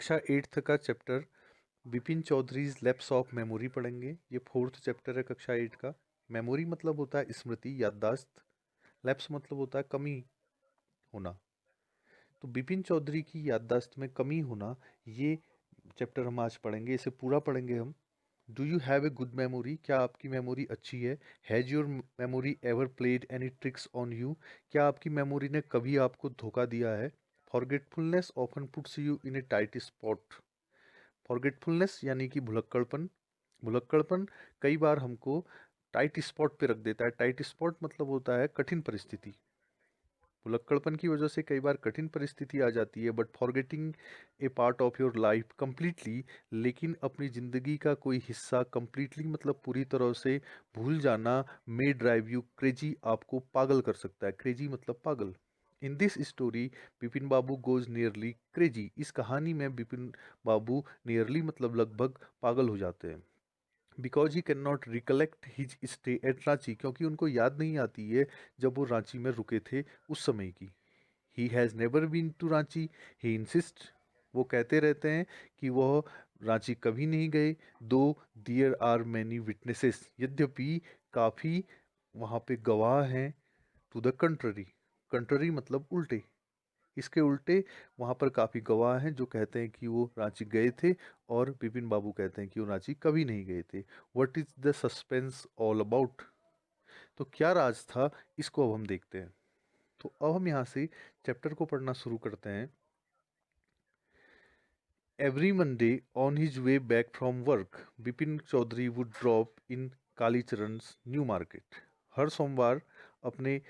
कक्षा 8th का chapter Bipin Chaudhuri's lapse of memory पढ़ेंगे। ये 4th चैप्टर है कक्षा 8 का। मेमोरी मतलब होता है स्मृति, याददाश्त। लैप्स मतलब होता है कमी होना। तो बिपिन चौधरी की याददाश्त में कमी होना, ये चैप्टर हम आज पढ़ेंगे। इसे पूरा पढ़ेंगे हम। Do you have a good memory? क्या आपकी मेमोरी अच्छी है? Has your memory ever played any tricks on you? क्या आपकी मेमोरी ने कभी आपको धोखा दिया है? Forgetfulness often puts you in A tight spot. Forgetfulness यानी कि भुलक्कड़पन। भुलक्कड़पन कई बार हमको टाइट स्पॉट पे रख देता है। टाइट स्पॉट मतलब होता है कठिन परिस्थिति। भुलक्कड़पन की वजह से कई बार कठिन परिस्थिति आ जाती है। But forgetting A part of your life completely, लेकिन अपनी ज़िंदगी का कोई हिस्सा कंप्लीटली मतलब पूरी तरह से भूल जाना, मे ड्राइव यू क्रेजी, आपको पागल कर सकता है। क्रेजी मतलब पागल। In this story Bipin Babu goes nearly crazy. इस कहानी में बिपिन बाबू नियरली मतलब लगभग पागल हो जाते हैं। Because he can not recollect his stay at Ranchi, क्योंकि उनको याद नहीं आती है जब वो रांची में रुके थे उस समय की। He has never been to Ranchi, he insists. वो कहते रहते हैं कि वह रांची कभी नहीं गए। दो देयर आर मैनी विटनेसेस, यद्यपि काफ़ी वहाँ पे गवाह हैं। टू द कंट्ररी, कंट्ररी मतलब उल्टे। इसके उल्टे वहाँ पर काफ़ी गवाह हैं जो कहते हैं कि वो रांची गए थे, और बिपिन बाबू कहते हैं कि वो रांची कभी नहीं गए थे। What is the suspense all about? तो क्या राज था, इसको अब हम देखते हैं। तो अब हम यहाँ से चैप्टर को पढ़ना शुरू करते हैं। Every Monday on his way back from work Bipin Chaudhary would drop in Kalicharan's new market. हर सोमवार अपने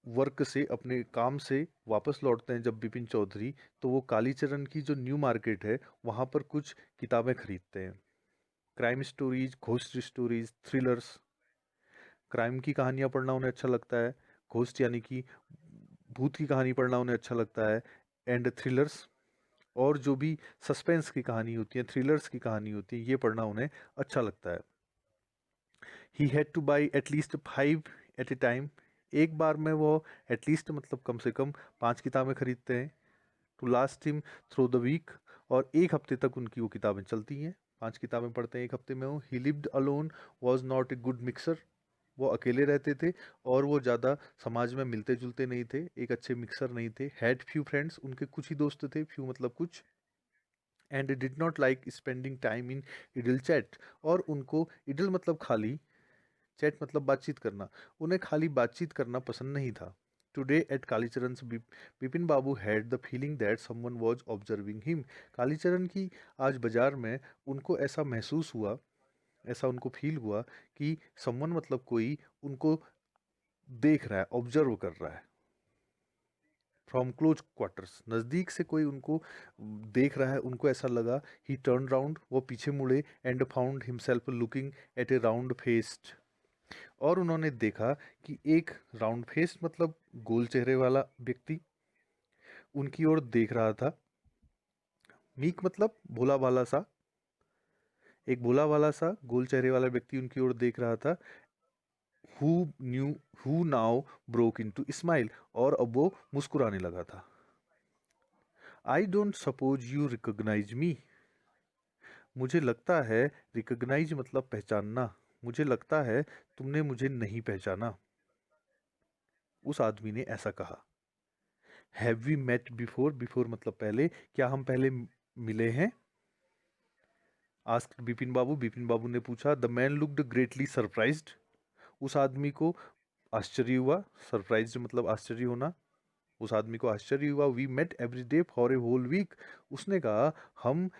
वर्क से, अपने काम से वापस लौटते हैं जब बिपिन चौधरी, तो वो कालीचरण की जो न्यू मार्केट है वहाँ पर कुछ किताबें खरीदते हैं। Crime stories, ghost stories, thrillers. Crime की कहानियाँ पढ़ना उन्हें अच्छा लगता है। घोस्ट यानी कि भूत की कहानी पढ़ना उन्हें अच्छा लगता है। एंड थ्रिलर्स, और जो भी सस्पेंस की कहानी होती है, थ्रिलर्स की कहानी होती है, ये पढ़ना उन्हें अच्छा लगता है। He had to buy at least 5 at a time. एक बार में वो एटलीस्ट मतलब कम से कम 5 किताबें खरीदते हैं। To last him through the week, और एक हफ्ते तक उनकी वो किताबें चलती हैं। 5 किताबें पढ़ते हैं एक हफ्ते में वो। ही lived alone, was not a good mixer. वो अकेले रहते थे और वो ज़्यादा समाज में मिलते जुलते नहीं थे, एक अच्छे मिक्सर नहीं थे। हैड फ्यू फ्रेंड्स, उनके कुछ ही दोस्त थे, फ्यू मतलब कुछ। And did not like spending time in idle chat, और उनको इडल मतलब खाली, चैट मतलब बातचीत करना, उन्हें खाली बातचीत करना पसंद नहीं था। Today at Kalicharan's Bipin Babu had the feeling that someone was observing him. Kalicharan की आज बाजार में उनको ऐसा महसूस हुआ, ऐसा उनको फील हुआ कि समवन मतलब कोई उनको देख रहा है, ऑब्जर्व कर रहा है। फ्रॉम क्लोज क्वार्टर्स, नज़दीक से कोई उनको देख रहा है, उनको ऐसा लगा। ही टर्न राउंड, वो पीछे मुड़े। And found himself looking at A round faced, और उन्होंने देखा कि एक राउंड फेस मतलब गोल चेहरे वाला व्यक्ति उनकी ओर देख रहा था। मीक मतलब भोला भाला सा, एक भोला भाला सा गोल चेहरे वाला व्यक्ति उनकी ओर देख रहा था। Who knew, who now broke into smile, और अब वो मुस्कुराने लगा था। I don't suppose you recognise me. मुझे लगता है, रिकॉग्नाइज मतलब पहचानना, मुझे लगता है तुमने मुझे नहीं पहचाना। उस आदमी ने ऐसा कहा। Have we met before, before मतलब पहले, क्या हम पहले मिले हैं? आस्क्ड बिपिन बाबू, बिपिन बाबू ने पूछा। The man looked greatly surprised, उस आदमी को आश्चर्य हुआ। सरप्राइज्ड मतलब आश्चर्य होना। उस आदमी को आश्चर्य हुआ। We met every day for a whole week, उसने कहा हम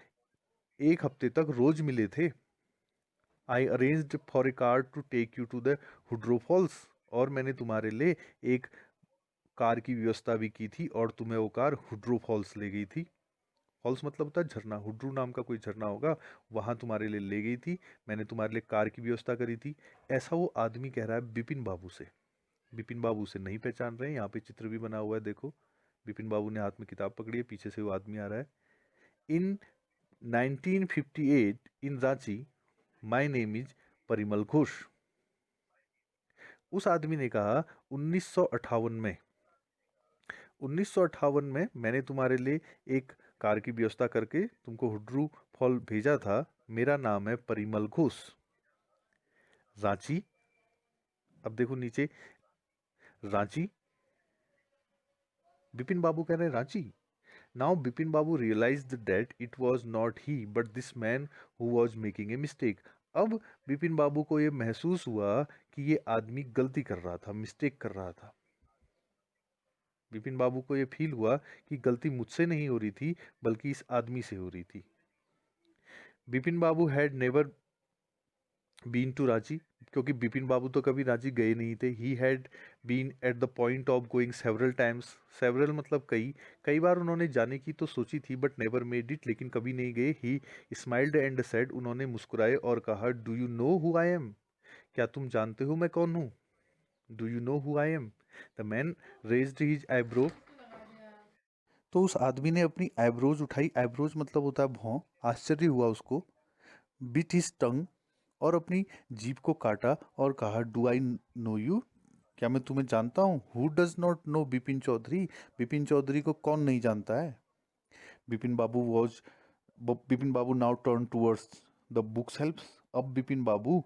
एक हफ्ते तक रोज मिले थे। I arranged for a car to take you to the Hundru Falls, और मैंने तुम्हारे लिए एक कार की व्यवस्था भी की थी, और तुम्हें वो कार हुड्रो फॉल्स ले गई थी। फॉल्स मतलब होता है झरना, हुड्रू नाम का कोई झरना होगा, वहां तुम्हारे लिए ले गई थी, मैंने तुम्हारे लिए कार की व्यवस्था करी थी। ऐसा वो आदमी कह रहा है बिपिन बाबू से। बिपिन बाबू से नहीं पहचान रहे हैं, यहाँ पे चित्र भी बना हुआ है, देखो। बिपिन बाबू ने हाथ में किताब पकड़ी है, पीछे से वो आदमी आ रहा है। In 1958 in Ranchi, my name is Parimal Ghosh. उस आदमी ने कहा 1958 में, 1958 में मैंने तुम्हारे लिए एक कार की व्यवस्था करके तुमको हुड्रू फॉल भेजा था। मेरा नाम है परिमल घोष। रांची, अब देखो नीचे, रांची। बिपिन बाबू कह रहे हैं Ranchi. Now Bipin Babu realized that it was not he but this man who was making a mistake. अब बिपिन बाबू को ये महसूस हुआ कि ये आदमी गलती कर रहा था, मिस्टेक कर रहा था। बिपिन बाबू को ये फील हुआ कि गलती मुझसे नहीं हो रही थी बल्कि इस आदमी से हो रही थी। Bipin Babu had never been to Ranchi, क्योंकि बिपिन बाबू तो कभी रांची गए नहीं थे। He had been at the point of going several times. Several मतलब कई, कई बार उन्होंने जाने की तो सोची थी बट नेवर मेड इट, लेकिन कभी नहीं गए। ही स्माइल्ड एंड सेड, उन्होंने मुस्कुराए और कहा, do you know who I am? क्या तुम जानते हो मैं कौन हूँ? Do you know who I am? The man raised his eyebrow. तो उस आदमी ने अपनी आईब्रोज उठाई। आईब्रोज मतलब होता है भौं। आश्चर्य हुआ उसको। बिट हिज टंग, और अपनी जीभ को काटा और कहा, डू आई नो यू? क्या मैं तुम्हें जानता हूँ? Who does not know Bipin Chaudhary? Bipin Chaudhary को कौन नहीं जानता है? Bipin Babu was Bipin Babu now turn towards the books हेल्प्स। अब बिपिन बाबू,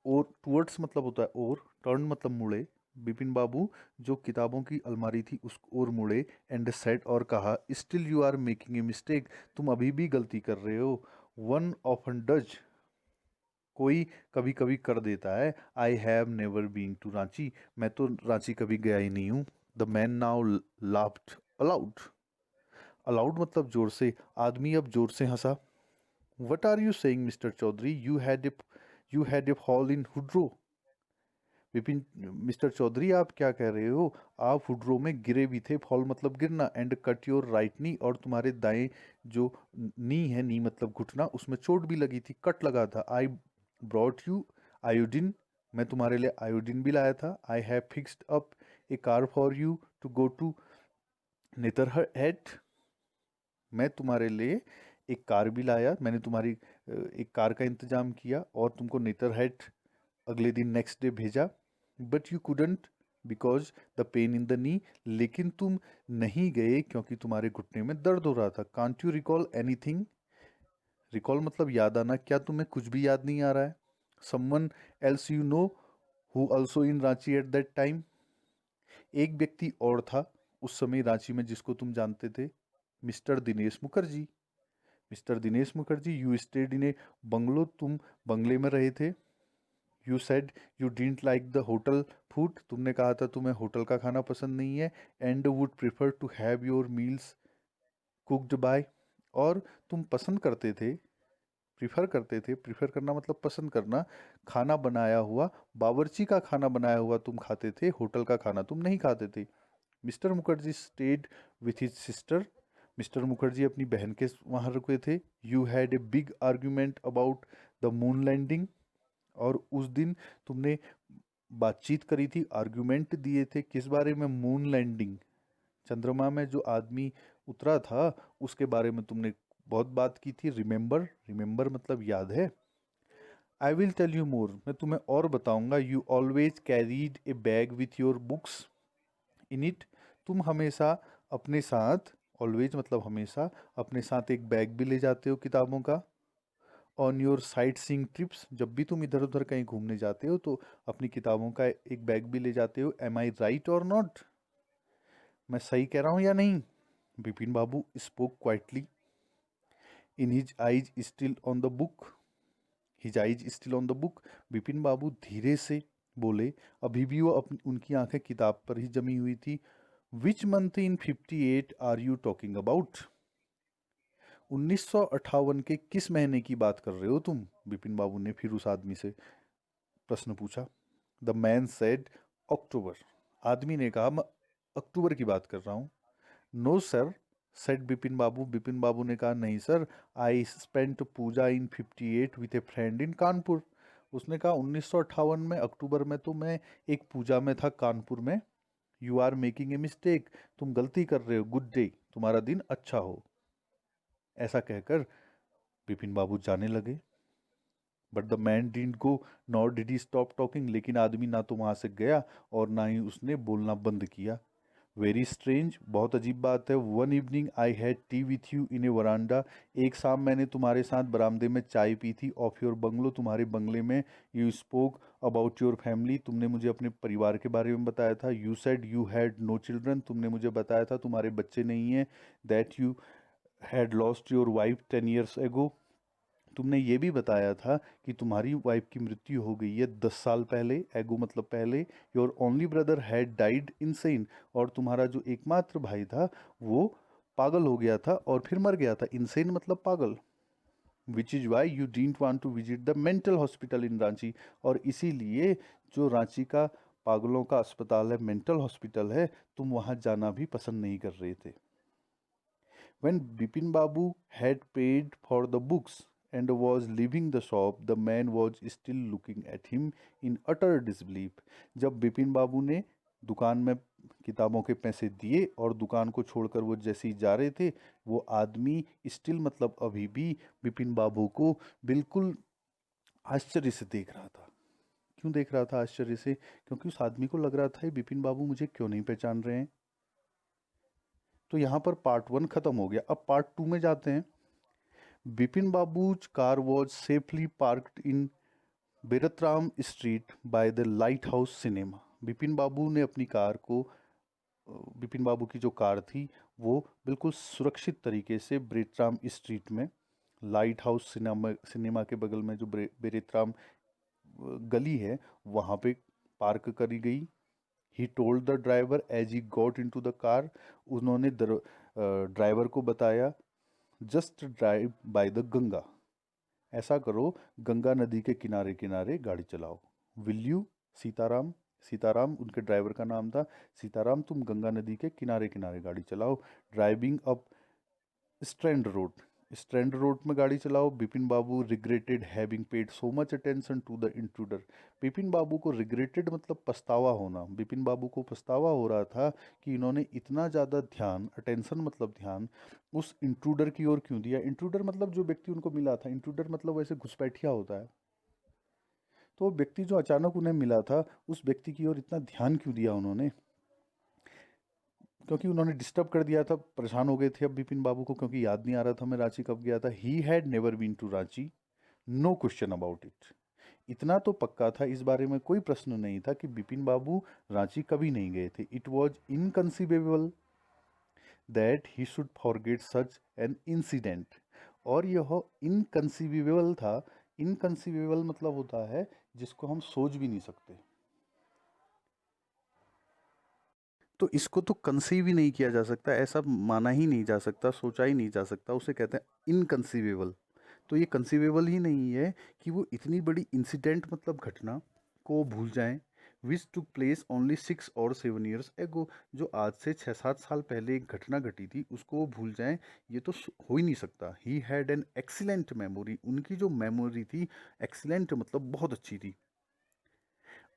और टूवर्ड्स मतलब होता है और, टर्न मतलब मुड़े। बिपिन बाबू जो किताबों की अलमारी थी उस ओर मुड़े। एंड सेड, और कहा, still you are making a mistake, तुम अभी भी गलती कर रहे हो। वन ऑफन डज, कोई कभी कभी कर देता है। I have never been to Ranchi, मैं तो रांची कभी गया ही नहीं हूँ। The man now laughed aloud. Aloud मतलब जोर से। आदमी अब जोर से हंसा। What are you saying mister Chaudhary? You had a fall in Hudru. Vipin, mister Chaudhary आप क्या कह रहे हो? आप हुड्रो में गिरे भी थे। फॉल मतलब गिरना। And cut your right knee, और तुम्हारे दाएं जो नी है, नी मतलब घुटना, उसमें चोट भी लगी थी, कट लगा था। आई ब्रॉट यू आयोडीन, मैं तुम्हारे लिए आयोडीन भी लाया था। I have fixed up a car for you to go to Netarhat, मैं तुम्हारे लिए एक कार भी लाया। मैंने तुम्हारी एक कार का इंतजाम किया और तुमको नेतरहेड अगले दिन नेक्स्ट डे भेजा। But you couldn't because the pen in the knee, लेकिन तुम नहीं गए क्योंकि तुम्हारे घुटने में दर्द हो रहा था। Can't you recall anything? Recall मतलब याद आना। क्या तुम्हें कुछ भी याद नहीं आ रहा है? Someone else you know who also in Ranchi at that time, एक व्यक्ति और था उस समय रांची में जिसको तुम जानते थे। Mister Dinesh Mukherjee. Mister Dinesh Mukherjee, you stayed in A bungalow, तुम बंगले में रहे थे। You said you didn't like the hotel food, तुमने कहा था तुम्हें होटल का खाना पसंद नहीं है। And would prefer to have your meals cooked by, और तुम पसंद करते थे, प्रिफर करते थे, प्रिफर करना मतलब पसंद करना, खाना बनाया हुआ, बावर्ची का खाना बनाया हुआ तुम खाते थे, होटल का खाना तुम नहीं खाते थे। Mister Mukherjee stayed with his sister, mister Mukherjee अपनी बहन के वहाँ रुके थे। You had a big argument about the moon landing, और उस दिन तुमने बातचीत करी थी, आर्ग्यूमेंट दिए थे किस बारे में? मून लैंडिंग, चंद्रमा में जो आदमी उतरा था उसके बारे में तुमने बहुत बात की थी। रिमेंबर, रिमेंबर मतलब याद है। I will tell you more, मैं तुम्हें और बताऊंगा। You always carried a bag with your books in it, तुम हमेशा अपने साथ, ऑलवेज मतलब हमेशा, अपने साथ एक बैग भी ले जाते हो किताबों का। On your sight seeing trips, जब भी तुम इधर उधर कहीं घूमने जाते हो तो अपनी किताबों का एक बैग भी ले जाते हो। Am I right or not, मैं सही कह रहा हूँ या नहीं? Bipin Babu spoke quietly, in his eyes still on the book, his eyes still on the book, Bipin Babu धीरे से बोले, अभी भी वो अपनी उनकी आंखें किताब पर ही जमी हुई थी। Which month in 58 are you talking about? 1958 के किस महीने की बात कर रहे हो तुम? बिपिन बाबू ने फिर उस आदमी से प्रश्न पूछा। द मैन सेड अक्टूबर, आदमी ने कहा, मैं अक्टूबर की बात कर रहा हूँ। No sir, said Bipin Babu, Bipin Babu ने कहा, नहीं sir, I spent Puja in 58 with a friend in Kanpur. उसने कहा 1958 में अक्टूबर में तो मैं एक पूजा में था कानपुर में। You are making a mistake, तुम गलती कर रहे हो। गुड डे, तुम्हारा दिन अच्छा हो। ऐसा कहकर बिपिन बाबू जाने लगे। But the man didn't go nor did he stop talking, लेकिन आदमी ना तो वहां से गया और ना ही उसने बोलना बंद किया। वेरी स्ट्रेंज, बहुत अजीब बात है। One evening I had tea with you in a veranda, एक शाम मैंने तुम्हारे साथ बरामदे में चाय पी थी। ऑफ योर बंगलो, तुम्हारे बंगले में। You spoke about your family, तुमने मुझे अपने परिवार के बारे में बताया था। You said you had no children, तुमने मुझे बताया था तुम्हारे बच्चे नहीं हैं। That you had lost your wife 10 years ago, तुमने ये भी बताया था कि तुम्हारी वाइफ की मृत्यु हो गई है 10 साल पहले। एगो मतलब पहले। Your only brother had died insane, और तुम्हारा जो एकमात्र भाई था वो पागल हो गया था और फिर मर गया था। इनसेन मतलब पागल। Which is why you didn't want to visit the mental hospital in Ranchi, और इसीलिए जो रांची का पागलों का अस्पताल है, मेंटल हॉस्पिटल है, तुम वहाँ जाना भी पसंद नहीं कर रहे थे। When Bipin Babu had paid for the books and was leaving the shop, the man was still looking at him in utter disbelief. जब बिपिन बाबू ने दुकान में किताबों के पैसे दिए और दुकान को छोड़कर वो जैसे ही जा रहे थे, वो आदमी स्टिल मतलब अभी भी बिपिन बाबू को बिल्कुल आश्चर्य से देख रहा था। क्यों देख रहा था आश्चर्य से? क्योंकि उस आदमी को लग रहा था ये बिपिन बाबू मुझे क्यों नहीं पहचान रहे हैं। तो यहाँ पर पार्ट 1 खत्म हो गया। अब पार्ट 2 में जाते हैं। Bipin Babu's car was safely parked in Bertram street by the Lighthouse cinema. Bipin Babu ने अपनी कार को बिपिन बाबू की जो कार थी वो बिल्कुल सुरक्षित तरीके से बेरतराम स्ट्रीट में, लाइट हाउस सिनेमा सिनेमा के बगल में जो बेरतराम गली है वहाँ पे पार्क करी गई। He told the driver as he got into the car, उन्होंने ड्राइवर को बताया, just drive by the Ganga, ऐसा करो गंगा नदी के किनारे किनारे गाड़ी चलाओ। Will you? सीताराम, सीताराम उनके ड्राइवर का नाम था। सीताराम तुम गंगा नदी के किनारे किनारे गाड़ी चलाओ। Driving up Strand Road, Strand Road में गाड़ी चलाओ। Bipin Babu regretted having paid so much attention to the intruder, Bipin बाबू को रिग्रेटेड मतलब पछतावा होना, बिपिन बाबू को पछतावा हो रहा था कि इन्होंने इतना ज़्यादा ध्यान, अटेंशन मतलब ध्यान, उस इंट्रूडर की ओर क्यों दिया। इंट्रूडर मतलब जो व्यक्ति उनको मिला था, इंट्रूडर मतलब वैसे घुसपैठिया होता है। तो वो व्यक्ति जो अचानक उन्हें मिला था उस व्यक्ति की ओर इतना ध्यान क्यों दिया उन्होंने? क्योंकि उन्होंने डिस्टर्ब कर दिया था, परेशान हो गए थे अब बिपिन बाबू को, क्योंकि याद नहीं आ रहा था मैं रांची कब गया था। He had never been to Ranchi, no question about it, इतना तो पक्का था, इस बारे में कोई प्रश्न नहीं था कि बिपिन बाबू रांची कभी नहीं गए थे। It was inconceivable that he should forget such an incident, और यह इनकंसीवेबल था। इनकंसीवेबल मतलब होता है जिसको हम सोच भी नहीं सकते। तो इसको तो कंसीव ही नहीं किया जा सकता, ऐसा माना ही नहीं जा सकता, सोचा ही नहीं जा सकता, उसे कहते हैं इनकंसीवेबल। तो ये कंसीवेबल ही नहीं है कि वो इतनी बड़ी इंसिडेंट मतलब घटना को भूल जाएं, विच टुक प्लेस ओनली 6 और 7 years एगो, जो आज से 6-7 साल पहले एक घटना घटी थी उसको वो भूल जाएं, ये तो हो ही नहीं सकता। He had an excellent memory, उनकी जो मेमोरी थी एक्सीलेंट मतलब बहुत अच्छी थी।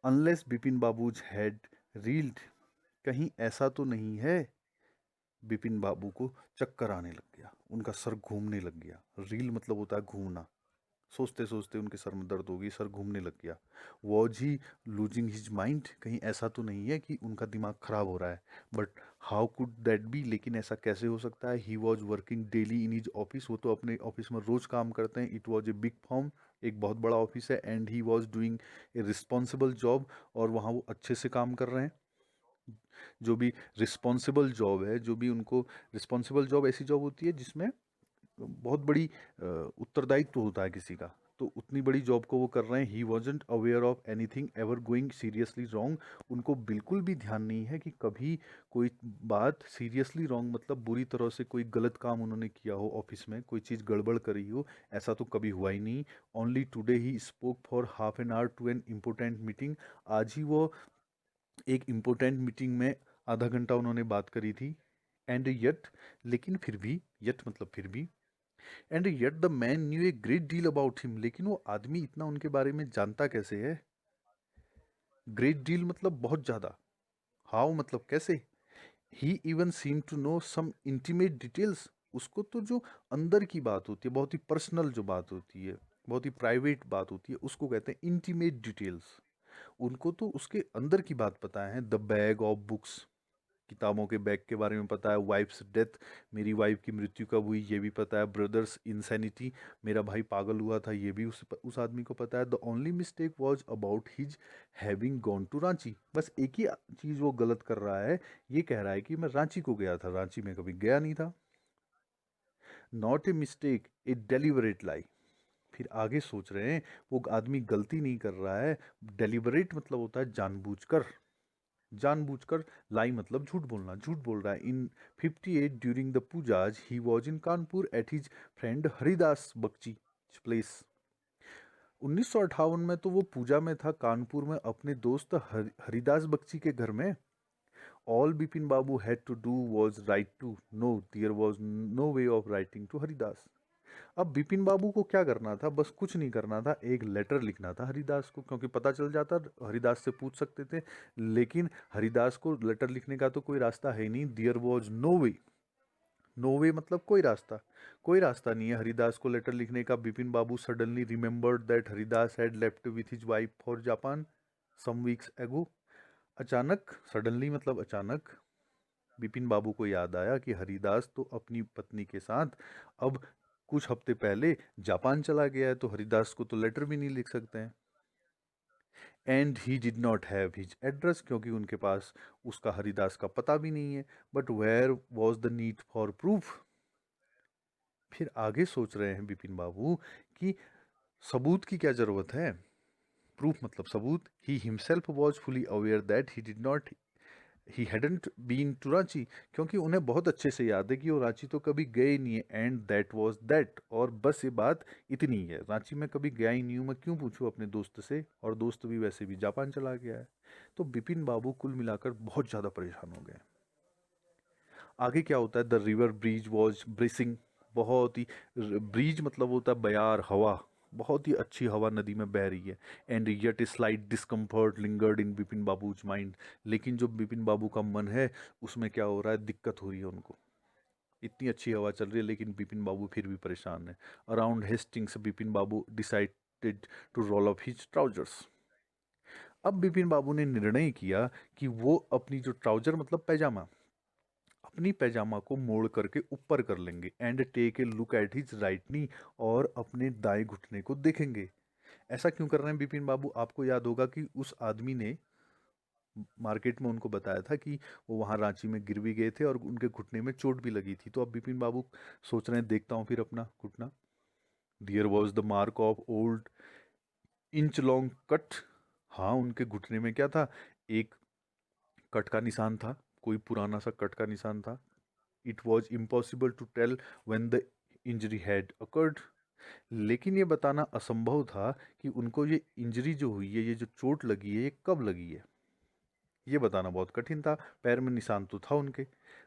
Unless Bipin babus had reeled, कहीं ऐसा तो नहीं है। बिपिन बाबू को चक्कर आने लग गया, उनका सर घूमने लग गया। रील मतलब होता है घूमना, सोचते सोचते उनके सर में दर्द होगी, सर घूमने लग गया। Was he losing his mind, कहीं ऐसा तो नहीं है कि उनका दिमाग खराब हो रहा है। But how could that be, लेकिन ऐसा कैसे हो सकता है। He was working daily in his office, वो तो अपने ऑफिस में रोज काम करते हैं। It was a big firm, एक बहुत बड़ा ऑफिस है। And he was doing a responsible job, और वहाँ वो अच्छे से काम कर रहे हैं। जो भी रिस्पॉन्सिबल जॉब है, जो भी उनको, रिस्पॉन्सिबल जॉब ऐसी जॉब होती है जिसमें बहुत बड़ी उत्तरदायित्व होता है किसी का, तो उतनी बड़ी जॉब को वो कर रहे हैं। He wasn't aware of anything ever going seriously wrong, उनको बिल्कुल भी ध्यान नहीं है कि कभी कोई बात सीरियसली रॉन्ग मतलब बुरी तरह से कोई गलत काम उन्होंने किया हो, ऑफिस में कोई चीज़ गड़बड़ करी हो, ऐसा तो कभी हुआ ही नहीं। Only today he spoke for half an hour to an important meeting, आज ही वो एक इम्पोर्टेंट मीटिंग में आधा घंटा उन्होंने बात करी थी। एंड यट, लेकिन फिर भी, यट मतलब फिर भी, and yet the man new a great deal about him, लेकिन वो आदमी इतना उनके बारे में जानता कैसे है। ग्रेट डील मतलब बहुत ज़्यादा, हाउ मतलब कैसे। He even seem to know some intimate details, उसको तो जो अंदर की बात होती है, बहुत ही पर्सनल जो बात होती है, बहुत ही प्राइवेट बात होती है, उसको कहते हैं इंटीमेट डिटेल्स। उनको तो उसके अंदर की बात पता है। द बैग ऑफ बुक्स, किताबों के बैग के बारे में पता है, वाइफ्स डेथ, मेरी वाइफ की मृत्यु कब हुई ये भी पता है, ब्रदर्स इंसैनिटी, मेरा भाई पागल हुआ था ये भी उस आदमी को पता है। The only mistake was about his having gone to Ranchi. बस एक ही चीज़ वो गलत कर रहा है, ये कह रहा है कि मैं रांची को गया था, रांची में कभी गया नहीं था। Not a mistake, a deliberate lie. फिर आगे सोच रहे हैं, वो आदमी गलती नहीं कर रहा है, डेलिबरेट मतलब होता है जानबूझकर, जानबूझकर, लाई मतलब झूठ बोलना, झूठ बोल रहा है। In 58 during the pujas he was in Kanpur at his friend Haridas Bakshi place. 1958 में तो वो पूजा में था कानपुर में अपने दोस्त हरिदास बख्ची के घर में। All Bipin Babu had to do was write to no, there was no way of writing to Haridas. अब बिपिन बाबू को क्या करना था, बस कुछ नहीं करना था, एक लेटर लिखना था हरिदास को, क्योंकि पता चल जाता, हरिदास से पूछ सकते थे। लेकिन हरिदास को लेटर लिखने का तो कोई रास्ता है ही नहीं, there was no way. No way मतलब कोई रास्ता, कोई रास्ता नहीं है हरिदास को लेटर लिखने का। Bipin Babu suddenly remembered that Haridas had left with his wife for Japan some weeks ago. अचानक, सडनली मतलब अचानक, बिपिन बाबू को याद आया कि हरिदास तो अपनी पत्नी के साथ अब कुछ हफ्ते पहले जापान चला गया है, तो हरिदास को तो लेटर भी नहीं लिख सकते हैं। And he did not have his address, क्योंकि उनके पास उसका हरिदास का पता भी नहीं है। But where was the need for proof. फिर आगे सोच रहे हैं बिपिन बाबू कि सबूत की क्या जरूरत है, प्रूफ मतलब सबूत। He himself was fully aware that he hadn't been to Ranchi, क्योंकि उन्हें बहुत अच्छे से याद है कि वो रांची तो कभी गए ही नहीं है। एंड दैट वाज दैट, और बस ये बात इतनी ही है, रांची में कभी गया ही नहीं हूँ, मैं क्यों पूछूं अपने दोस्त से, और दोस्त भी वैसे भी जापान चला गया है। तो बिपिन बाबू कुल मिलाकर बहुत ज़्यादा परेशान हो गए। आगे क्या होता है, द रिवर ब्रीज वॉज ब्रिसिंग, बहुत ही, ब्रीज मतलब होता है बयार, हवा, बहुत ही अच्छी हवा नदी में बह रही है। And yet slight discomfort lingered in Bipin babus mind, लेकिन जो बिपिन बाबू का मन है उसमें क्या हो रहा है, दिक्कत हो रही है उनको। इतनी अच्छी हवा चल रही है लेकिन बिपिन बाबू फिर भी परेशान है। Around Hastings Bipin Babu decided to roll up his trousers. अब बिपिन बाबू ने निर्णय किया कि वो अपनी जो ट्राउजर मतलब पैजामा, अपनी पैजामा को मोड़ करके ऊपर कर लेंगे। And take a look at his right knee, और अपने दाएं घुटने को देखेंगे। ऐसा क्यों कर रहे हैं बिपिन बाबू, आपको याद होगा कि उस आदमी ने मार्केट में उनको बताया था कि वो वहां रांची में गिर भी गए थे और उनके घुटने में चोट भी लगी थी। तो अब बिपिन बाबू सोच रहे हैं, देखता हूं फिर अपना घुटना। There was the mark of old inch long cut. हाँ, उनके घुटने में क्या था, एक कट का निशान था, कोई पुराना सा कट का निशान था। It was impossible to tell when the injury had occurred. लेकिन ये बताना असंभव था कि उनको ये इंजरी जो हुई है, ये जो चोट लगी है, ये कब लगी है, ये बताना बहुत कठिन था। पैर में निशान तो था उनके।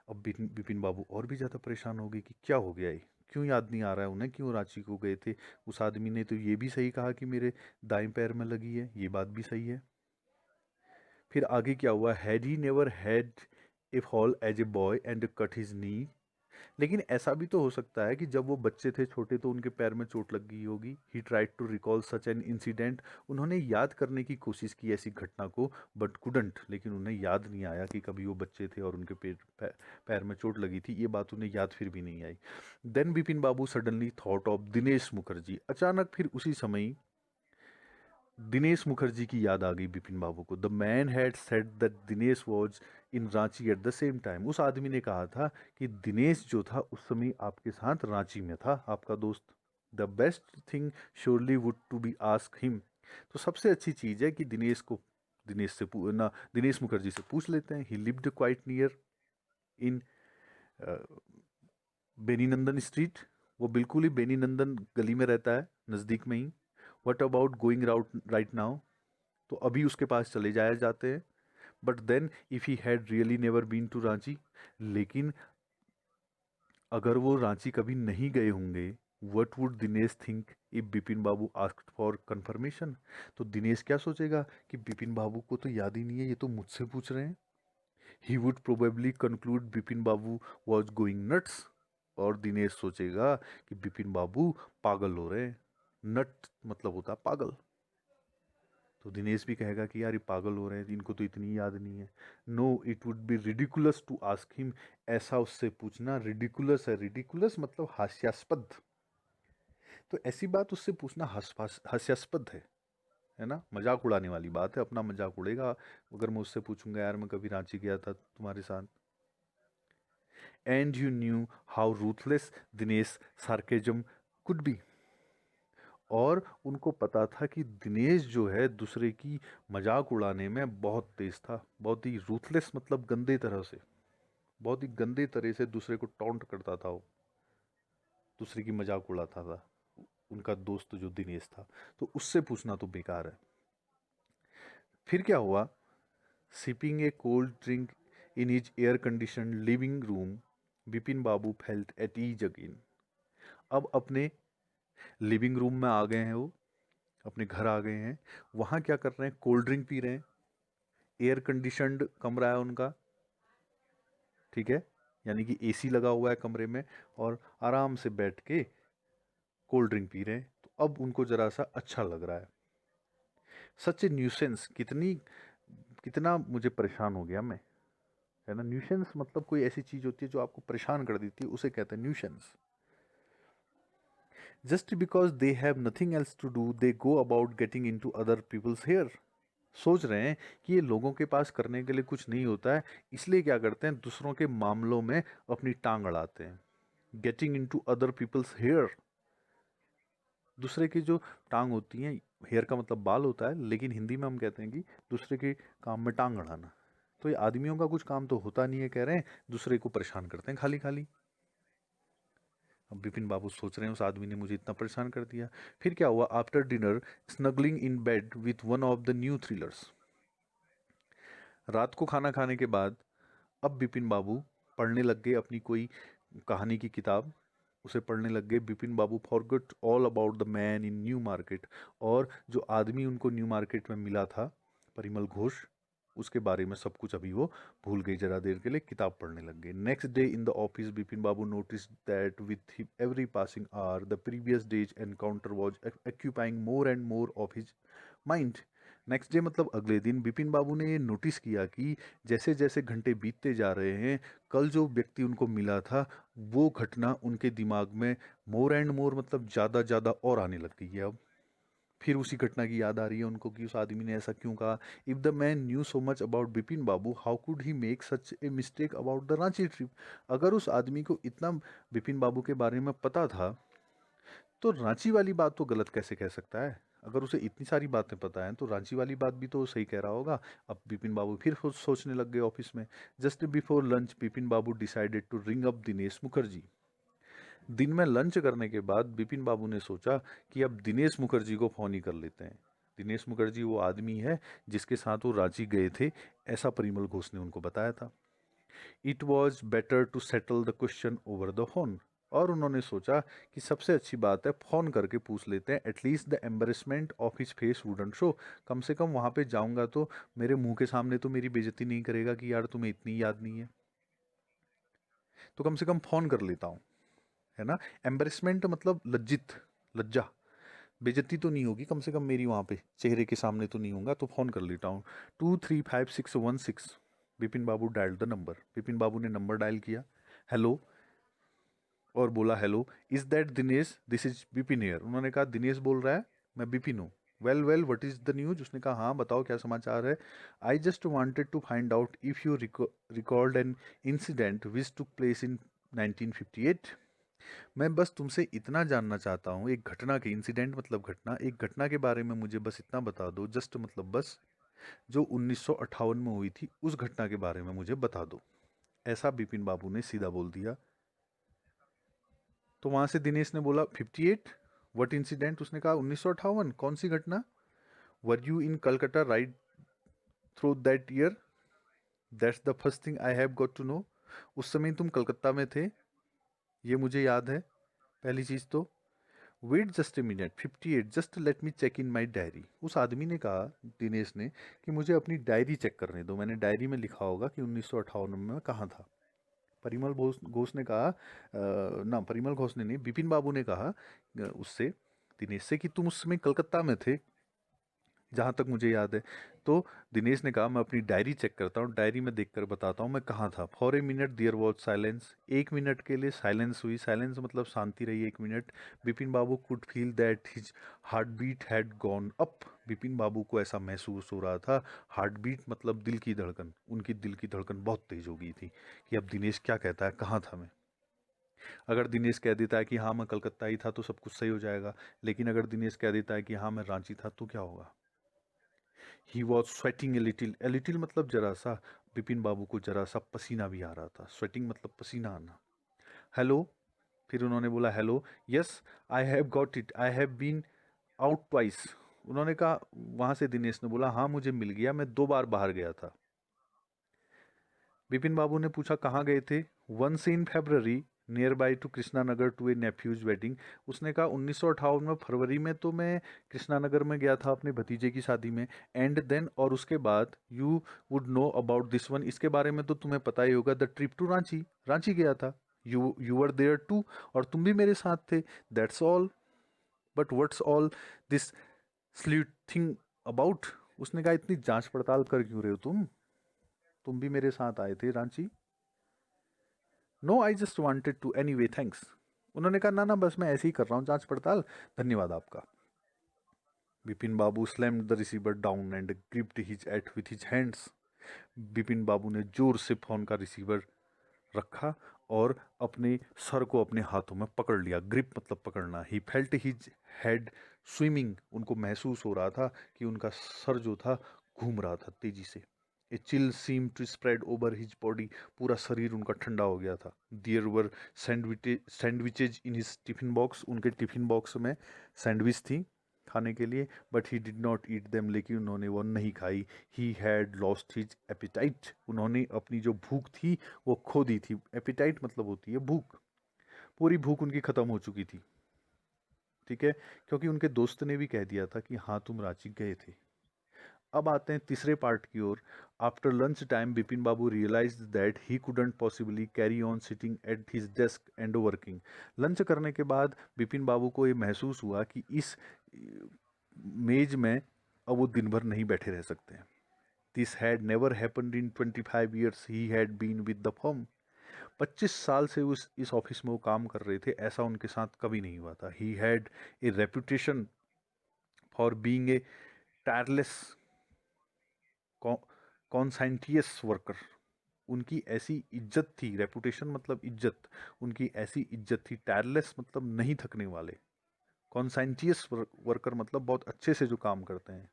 अब बिपिन बाबू और भी ज़्यादा परेशान हो गए कि क्या हो गया, ये क्यों याद नहीं आ रहा है उन्हें, क्यों रांची को गए थे। उस आदमी ने तो ये भी सही कहा कि मेरे दाएं पैर में लगी है, ये बात भी सही है। फिर आगे क्या हुआ, had he never had a fall as a boy and cut his knee. लेकिन ऐसा भी तो हो सकता है कि जब वो बच्चे थे छोटे तो उनके पैर में चोट लग गई होगी। He tried to recall such an incident, उन्होंने याद करने की कोशिश की ऐसी घटना को, बट कुडंट, लेकिन उन्हें याद नहीं आया कि कभी वो बच्चे थे और उनके पैर में चोट लगी थी, ये बात उन्हें याद फिर भी नहीं आई। Then Bipin Babu suddenly thought of Dinesh Mukherjee, अचानक फिर उसी समय दिनेश मुखर्जी की याद आ गई बिपिन बाबू को। The man had said that Dinesh was in Ranchi eight the same time, उस आदमी ने कहा था कि दिनेश जो था उस समय आपके साथ रांची में था, आपका दोस्त। The best thing surely would to be ask him, तो सबसे अच्छी चीज़ है कि दिनेश मुखर्जी से पूछ लेते हैं। He lived quite near in Beni Nandan street, वो बिल्कुल ही बेनी नंदन गली में रहता है, नज़दीक में ही। What about going round right now, तो अभी उसके पास चले जाया जाते हैं। But then if he had really never been to Ranchi, लेकिन अगर वो रांची कभी नहीं गए होंगे, what would Dinesh think if Bipin Babu asked for confirmation, तो दिनेश क्या सोचेगा कि बिपिन बाबू को तो याद ही नहीं है, ये तो मुझसे पूछ रहे हैं। He would probably conclude Bipin Babu was going nuts, और दिनेश सोचेगा कि बिपिन बाबू पागल हो रहे हैं। नट मतलब होता है पागल। तो दिनेश भी कहेगा कि यार ये पागल हो रहे हैं, इनको तो इतनी याद नहीं है। No, it would be ridiculous to ask him, ऐसा उससे पूछना रिडिकुलस है। रिडिकुलस मतलब हास्यास्पद। तो ऐसी बात उससे पूछना हास्यास्पद है ना, मजाक उड़ाने वाली बात है, अपना मजाक उड़ेगा। अगर मैं उससे पूछूंगा यार मैं कभी रांची गया था तुम्हारे साथ, and you knew how ruthless Dinesh sarcasm could be. और उनको पता था कि दिनेश जो है दूसरे की मजाक उड़ाने में बहुत तेज था, बहुत ही रूथलेस मतलब गंदे तरह से, बहुत ही गंदे तरह से दूसरे को टॉन्ट करता था वो, दूसरे की मजाक उड़ाता था उनका दोस्त जो दिनेश था। तो उससे पूछना तो बेकार है। फिर क्या हुआ, sipping a cold drink in his air condition living room, Bipin Babu felt at ease again. अब अपने लिविंग रूम में आ गए हैं वो, अपने घर आ गए हैं। वहाँ क्या कर रहे हैं, कोल्ड ड्रिंक पी रहे हैं, एयर कंडीशनड कमरा है उनका, ठीक है, यानी कि एसी लगा हुआ है कमरे में, और आराम से बैठ के कोल्ड ड्रिंक पी रहे हैं। तो अब उनको जरा सा अच्छा लग रहा है। सच ए न्यूसेंस, कितना मुझे परेशान हो गया मैं, है ना। न्यूसेंस मतलब कोई ऐसी चीज होती है जो आपको परेशान कर देती है, उसे कहते हैं nuisance. Just because they have nothing else to do they go about getting into other people's hair. सोच रहे हैं कि ये लोगों के पास करने के लिए कुछ नहीं होता है, इसलिए क्या करते हैं, दूसरों के मामलों में अपनी टांग अड़ाते हैं। Getting into other people's hair, दूसरे की जो टांग होती है, हेयर का मतलब बाल होता है, लेकिन हिंदी में हम कहते हैं कि दूसरे के काम में टांग अड़ाना। तो ये आदमियों का कुछ काम तो होता नहीं है, कह रहे हैं दूसरे को परेशान करते हैं खाली खाली। अब बिपिन बाबू सोच रहे हैं उस आदमी ने मुझे इतना परेशान कर दिया। फिर क्या हुआ, after dinner snuggling in bed with one of the new thrillers. रात को खाना खाने के बाद अब बिपिन बाबू पढ़ने लग गए अपनी कोई कहानी की किताब, उसे पढ़ने लग गए। Bipin Babu forgot all about the man in New Market, और जो आदमी उनको न्यू मार्केट में मिला था, परिमल घोष, उसके बारे में सब कुछ अभी वो भूल गई। जरा देर के लिए किताब पढ़ने लग गए। Next day in the office Bipin Babu notice that with every passing hour the previous day's encounter was occupying more and more of his mind. Next day मतलब अगले दिन बिपिन बाबू ने ये नोटिस किया कि जैसे जैसे घंटे बीतते जा रहे हैं, कल जो व्यक्ति उनको मिला था वो घटना उनके दिमाग में मोर एंड मोर मतलब ज़्यादा ज़्यादा और आने लग गई है। अब फिर उसी घटना की याद आ रही है उनको कि उस आदमी ने ऐसा क्यों कहा। If the man new so much about Bipin Babu how could he make such a mistake about the Ranchi trip. अगर उस आदमी को इतना बिपिन बाबू के बारे में पता था, तो रांची वाली बात तो गलत कैसे कह सकता है। अगर उसे इतनी सारी बातें पता है तो रांची वाली बात भी तो सही कह रहा होगा। अब बिपिन बाबू फिर सोचने लग गए ऑफिस में। Just before lunch Bipin Babu decided to ring up Dinesh Mukherjee. दिन में लंच करने के बाद बिपिन बाबू ने सोचा कि अब दिनेश मुखर्जी को फोन ही कर लेते हैं। दिनेश मुखर्जी वो आदमी है जिसके साथ वो रांची गए थे, ऐसा परिमल घोष ने उनको बताया था। It was better to settle the question over the phone. और उन्होंने सोचा कि सबसे अच्छी बात है फोन करके पूछ लेते हैं, at least the embarrassment of his face wouldn't show. कम से कम वहां पे जाऊंगा तो मेरे मुंह के सामने तो मेरी बेइज्जती नहीं करेगा कि यार तुम्हें इतनी याद नहीं है, तो कम से कम फोन कर लेता हूँ, है ना। एम्बेरसमेंट मतलब लज्जित, लज्जा, बेइज्जती तो नहीं होगी, कम से कम मेरी वहां पे चेहरे के सामने तो नहीं होगा, तो फोन कर लेता हूँ। 235616। Bipin Babu dial the number. Bipin Babu ने नंबर डायल किया, हेलो, और बोला hello, is that Dinesh, this is Bipin here. उन्होंने कहा दिनेश बोल रहा है, मैं बिपिन हूँ। Well well what is the news, उसने कहा हाँ बताओ क्या समाचार है। I just wanted to find out if you record an incident which took place in 1958। मैं बस तुमसे इतना जानना चाहता हूँ, एक घटना के, इंसिडेंट मतलब घटना, एक घटना के बारे में मुझे बस इतना बता दो, जस्ट मतलब बस, जो 1958 में हुई थी उस घटना के बारे में मुझे बता दो। ऐसा बिपिन बाबू ने सीधा बोल दिया। तो वहां से दिनेश ने बोला 58 व्हाट इंसिडेंट, उसने कहा 1958 कौन सी घटना। Were you in Calcutta right through that year, that's the first thing I have got to know. उस समय तुम कलकत्ता में थे, ये मुझे याद है, पहली चीज तो। Wait just a minute, 58 just let me check in my diary. उस आदमी ने कहा, दिनेश ने, कि मुझे अपनी डायरी चेक करने दो, मैंने डायरी में लिखा होगा कि 1958 में मैं कहाँ था। परिमल घोष घोष ने कहा ना, परिमल घोष ने नहीं, बिपिन बाबू ने कहा उससे, दिनेश से, कि तुम उस समय कलकत्ता में थे। जहाँ तक मुझे याद है। तो दिनेश ने कहा मैं अपनी डायरी चेक करता हूँ, डायरी में देखकर बताता हूँ मैं कहाँ था। For a minute there was silence, 1 minute के लिए साइलेंस हुई। साइलेंस मतलब शांति रही 1 minute. Bipin Babu could feel that his heart beat had gone up. बिपिन बाबू को ऐसा महसूस हो रहा था, हार्ट बीट मतलब दिल की धड़कन, उनकी दिल की धड़कन बहुत तेज हो गई थी कि अब दिनेश क्या कहता है, कहाँ था मैं। अगर दिनेश कह देता है कि हाँ मैं कलकत्ता ही था तो सब कुछ सही हो जाएगा, लेकिन अगर दिनेश कह देता है कि हाँ मैं रांची था तो क्या होगा। He was sweating a little मतलब जरा सा। बिपिन बाबू को जरा सा पसीना भी आ रहा था। स्वेटिंग मतलब पसीना आना। हेलो, फिर उन्होंने बोला hello. Yes I have got it, I have been out twice. उन्होंने कहा, वहां से दिनेश ने बोला हाँ मुझे मिल गया, मैं 2 बार बाहर गया था। बिपिन बाबू ने पूछा कहाँ गए थे। Once in February nearby to Krishnanagar to a nephew's wedding. उसने कहा 1958 में फरवरी में तो मैं कृष्णानगर में गया था अपने भतीजे की शादी में। एंड देन, और उसके बाद you would know about this one, इसके बारे में तो तुम्हें पता ही होगा, the trip to Ranchi, Ranchi गया था। यू वर देयर टू, और तुम भी मेरे साथ थे। That's all, but what's all this sleuthing about. उसने कहा इतनी जांच पड़ताल कर क्यों रहे हो तुम भी मेरे साथ आए थे Ranchi. No I just wanted to, anyway thanks. उन्होंने कहा ना ना बस मैं ऐसे ही कर रहा हूँ जांच पड़ताल, धन्यवाद आपका। Bipin Babu slammed the receiver down and gripped his head with his hands. Bipin Babu ने जोर से फोन का रिसीवर रखा और अपने सर को अपने हाथों में पकड़ लिया। ग्रिप मतलब पकड़ना। He felt his head swimming, उनको महसूस हो रहा था कि उनका सर जो था घूम रहा था तेजी से। A chill seem to spread over his body, पूरा शरीर उनका ठंडा हो गया था। There were sandwiches in his tiffin box, उनके टिफिन बॉक्स में सैंडविच थी खाने के लिए। But he did not eat them, लेकिन उन्होंने वो नहीं खाई। He had lost his appetite, उन्होंने अपनी जो भूख थी वो खो दी थी। एपिटाइट मतलब होती है भूख, पूरी भूख उनकी खत्म हो चुकी थी। ठीक है, क्योंकि उनके दोस्त ने भी कह दिया था कि हाँ तुम रांची गए थे। अब आते हैं तीसरे पार्ट की ओर। After lunch time Bipin Babu realised that he couldn't possibly carry on sitting at his desk and working. Lunch करने के बाद बिपिन बाबू को ये महसूस हुआ कि इस मेज में अब वो दिन भर नहीं बैठे रह सकते हैं। This had never happened in 25 years he had been with the firm. 25 साल से उस इस ऑफिस में वो काम कर रहे थे, ऐसा उनके साथ कभी नहीं हुआ था। He had a reputation for being a tireless conscientious worker. उनकी ऐसी इज्जत थी, रेपुटेशन मतलब इज्जत, उनकी ऐसी इज्जत थी। टायरलेस मतलब नहीं थकने वाले, कॉन्साइंटियस वर्कर मतलब बहुत अच्छे से जो काम करते हैं,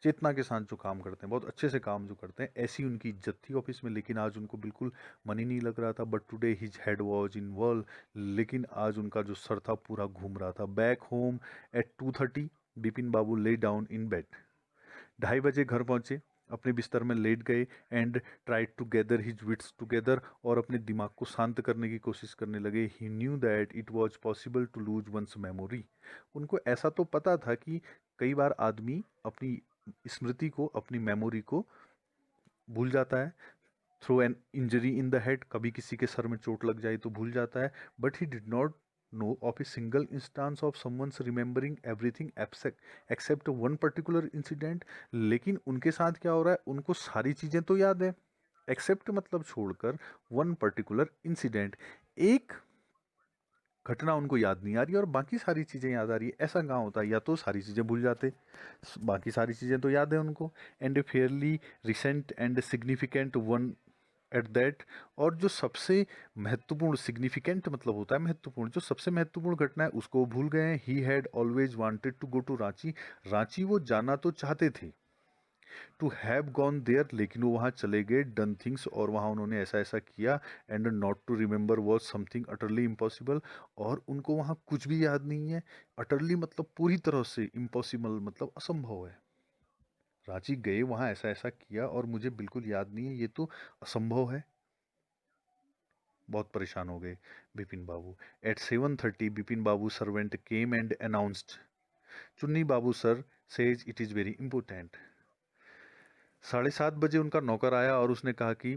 चेतना के साथ जो काम करते हैं, बहुत अच्छे से काम जो करते हैं, ऐसी उनकी इज्जत थी ऑफिस में। लेकिन आज उनको बिल्कुल मन ही नहीं लग रहा था। But today his head was in whirl, लेकिन आज उनका जो सर था पूरा घूम रहा था। Back home at 2:30 Bipin Babu lay down in bed. 2:30 घर पहुंचे, अपने बिस्तर में लेट गए and tried to gather his wits together, और अपने दिमाग को शांत करने की कोशिश करने लगे। He knew that it was possible to lose one's memory. उनको ऐसा तो पता था कि कई बार आदमी अपनी स्मृति को, अपनी मेमोरी को भूल जाता है। Through an injury in the head, कभी किसी के सर में चोट लग जाए तो भूल जाता है। But he did not know of a single instance of someone's remembering everything except one particular incident. लेकिन उनके साथ क्या हो रहा है, उनको सारी चीज़ें तो याद है, एक्सेप्ट मतलब छोड़कर, वन पर्टिकुलर इंसिडेंट, एक घटना उनको याद नहीं आ रही और बाकी सारी चीज़ें याद आ रही है। ऐसा कहाँ होता है, या तो सारी चीज़ें भूल जाते, बाकी सारी चीज़ें तो याद है उनको। And A Fairlie recent and significant one at that, और जो सबसे महत्वपूर्ण, सिग्निफिकेंट मतलब होता है महत्वपूर्ण, जो सबसे महत्वपूर्ण घटना है उसको वो भूल गए हैं। He had always wanted to go to Ranchi, Ranchi वो जाना तो चाहते थे। टू हैव गॉन देयर, लेकिन वो वहाँ चले गए। डन थिंग्स, और वहाँ उन्होंने ऐसा ऐसा किया। And not to remember was something utterly impossible, और उनको वहाँ कुछ भी याद नहीं है। अटरली मतलब पूरी तरह से, इम्पॉसिबल मतलब असंभव है। रांची गए, वहाँ ऐसा ऐसा किया और मुझे बिल्कुल याद नहीं है, ये तो असंभव है। बहुत परेशान हो गए बिपिन बाबू। At 7:30 Bipin Babu servant came and announced, Chunni Babu sir says it is very important. 7:30 उनका नौकर आया और उसने कहा कि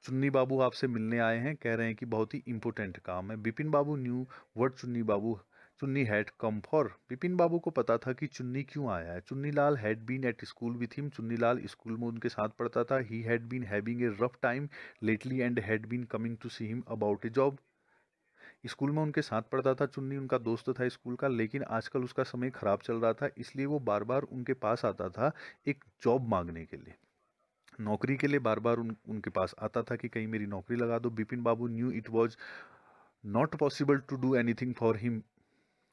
चुन्नी बाबू आपसे मिलने आए हैं, कह रहे हैं कि बहुत ही इंपॉर्टेंट काम है। Bipin Babu new word Chunni Babu. Chunni had come for. Bipin बाबू को पता था कि चुन्नी क्यों आया है। Chunni Lal had been at school with him. Chunni Lal school में उनके साथ पढ़ता था। He had been having a rough time lately and had been coming to see him about a job. School में उनके साथ पढ़ता था। चुन्नी उनका दोस्त था स्कूल का, लेकिन आजकल उसका समय खराब चल रहा था, इसलिए वो बार बार उनके पास आता था एक जॉब मांगने के लिए, नौकरी के लिए बार बार उनके पास आता था कि कहीं मेरी नौकरी लगा दो। Bipin Babu knew it was not possible to do anything for him.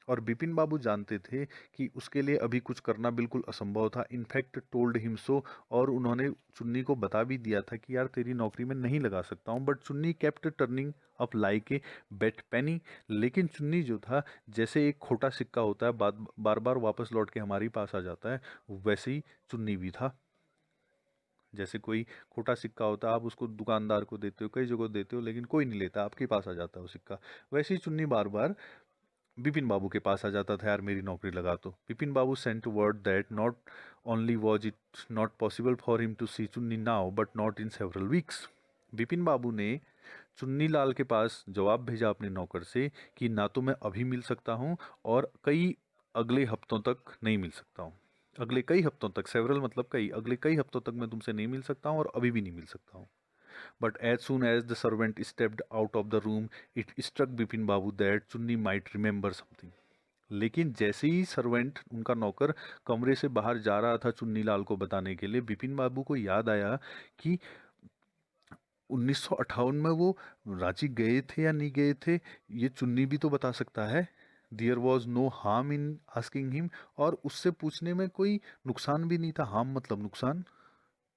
और बिपिन बाबू जानते थे कि उसके लिए अभी कुछ करना बिल्कुल असंभव था। In fact told him so. और उन्होंने चुन्नी को बता भी दिया था कि यार तेरी नौकरी में नहीं लगा सकता हूँ। But Chunni kept turning up like a bad penny. लेकिन चुन्नी जो था, जैसे एक खोटा सिक्का होता है, बार बार वापस लौट के हमारे पास आ जाता है, वैसे ही चुन्नी भी था। जैसे कोई खोटा सिक्का होता है, आप उसको दुकानदार को देते हो, कई जगह देते हो, लेकिन कोई नहीं लेता, आपके पास आ जाता है वो सिक्का। वैसे ही चुन्नी बार बार बिपिन बाबू के पास आ जाता था, यार मेरी नौकरी लगा दो। Bipin Babu sent word that not only was it not possible for him to see Chunni now but not in several weeks. Bipin Babu ने चुन्नी लाल के पास जवाब भेजा अपने नौकर से कि ना तो मैं अभी मिल सकता हूँ, और कई अगले हफ्तों तक नहीं मिल सकता हूँ। अगले कई हफ्तों तक, सेवरल मतलब कई, अगले कई हफ्तों तक मैं तुमसे नहीं मिल सकता हूँ और अभी भी नहीं मिल सकता हूँ। But as soon as the servant stepped out of the room, it struck Bipin Babu that Chunni might remember something. लेकिन जैसे ही सर्वेंट, उनका नौकर, कमरे से बाहर जा रहा था चुन्नी लाल को बताने के लिए, बिपिन बाबू को याद आया कि 1958 में वो रांची गए थे या नहीं गए थे, ये चुन्नी भी तो बता सकता है। There was no harm in asking him. और उससे पूछने में कोई नुकसान भी नहीं था। हार्म मतलब नुकसान।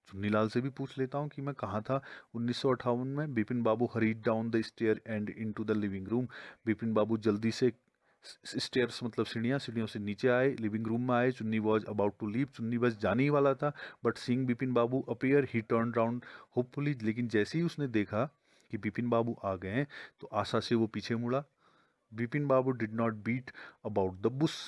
चुन्नीलाल से भी पूछ लेता हूँ कि मैं कहाँ था 1958 में। Bipin Babu hurried down the stair and into the living room. Bipin Babu जल्दी से, स्टेयर्स मतलब सीढ़ियाँ, सीढ़ियों से नीचे आए, लिविंग रूम में आए। चुन्नी वॉज अबाउट टू लीव। चुन्नी बस जाने ही वाला था। But seeing Bipin Babu appear he turn round hopefully. लेकिन जैसे ही उसने देखा कि बिपिन बाबू आ गए हैं, तो आशा से वो पीछे मुड़ा। Bipin Babu did not beat about the bush.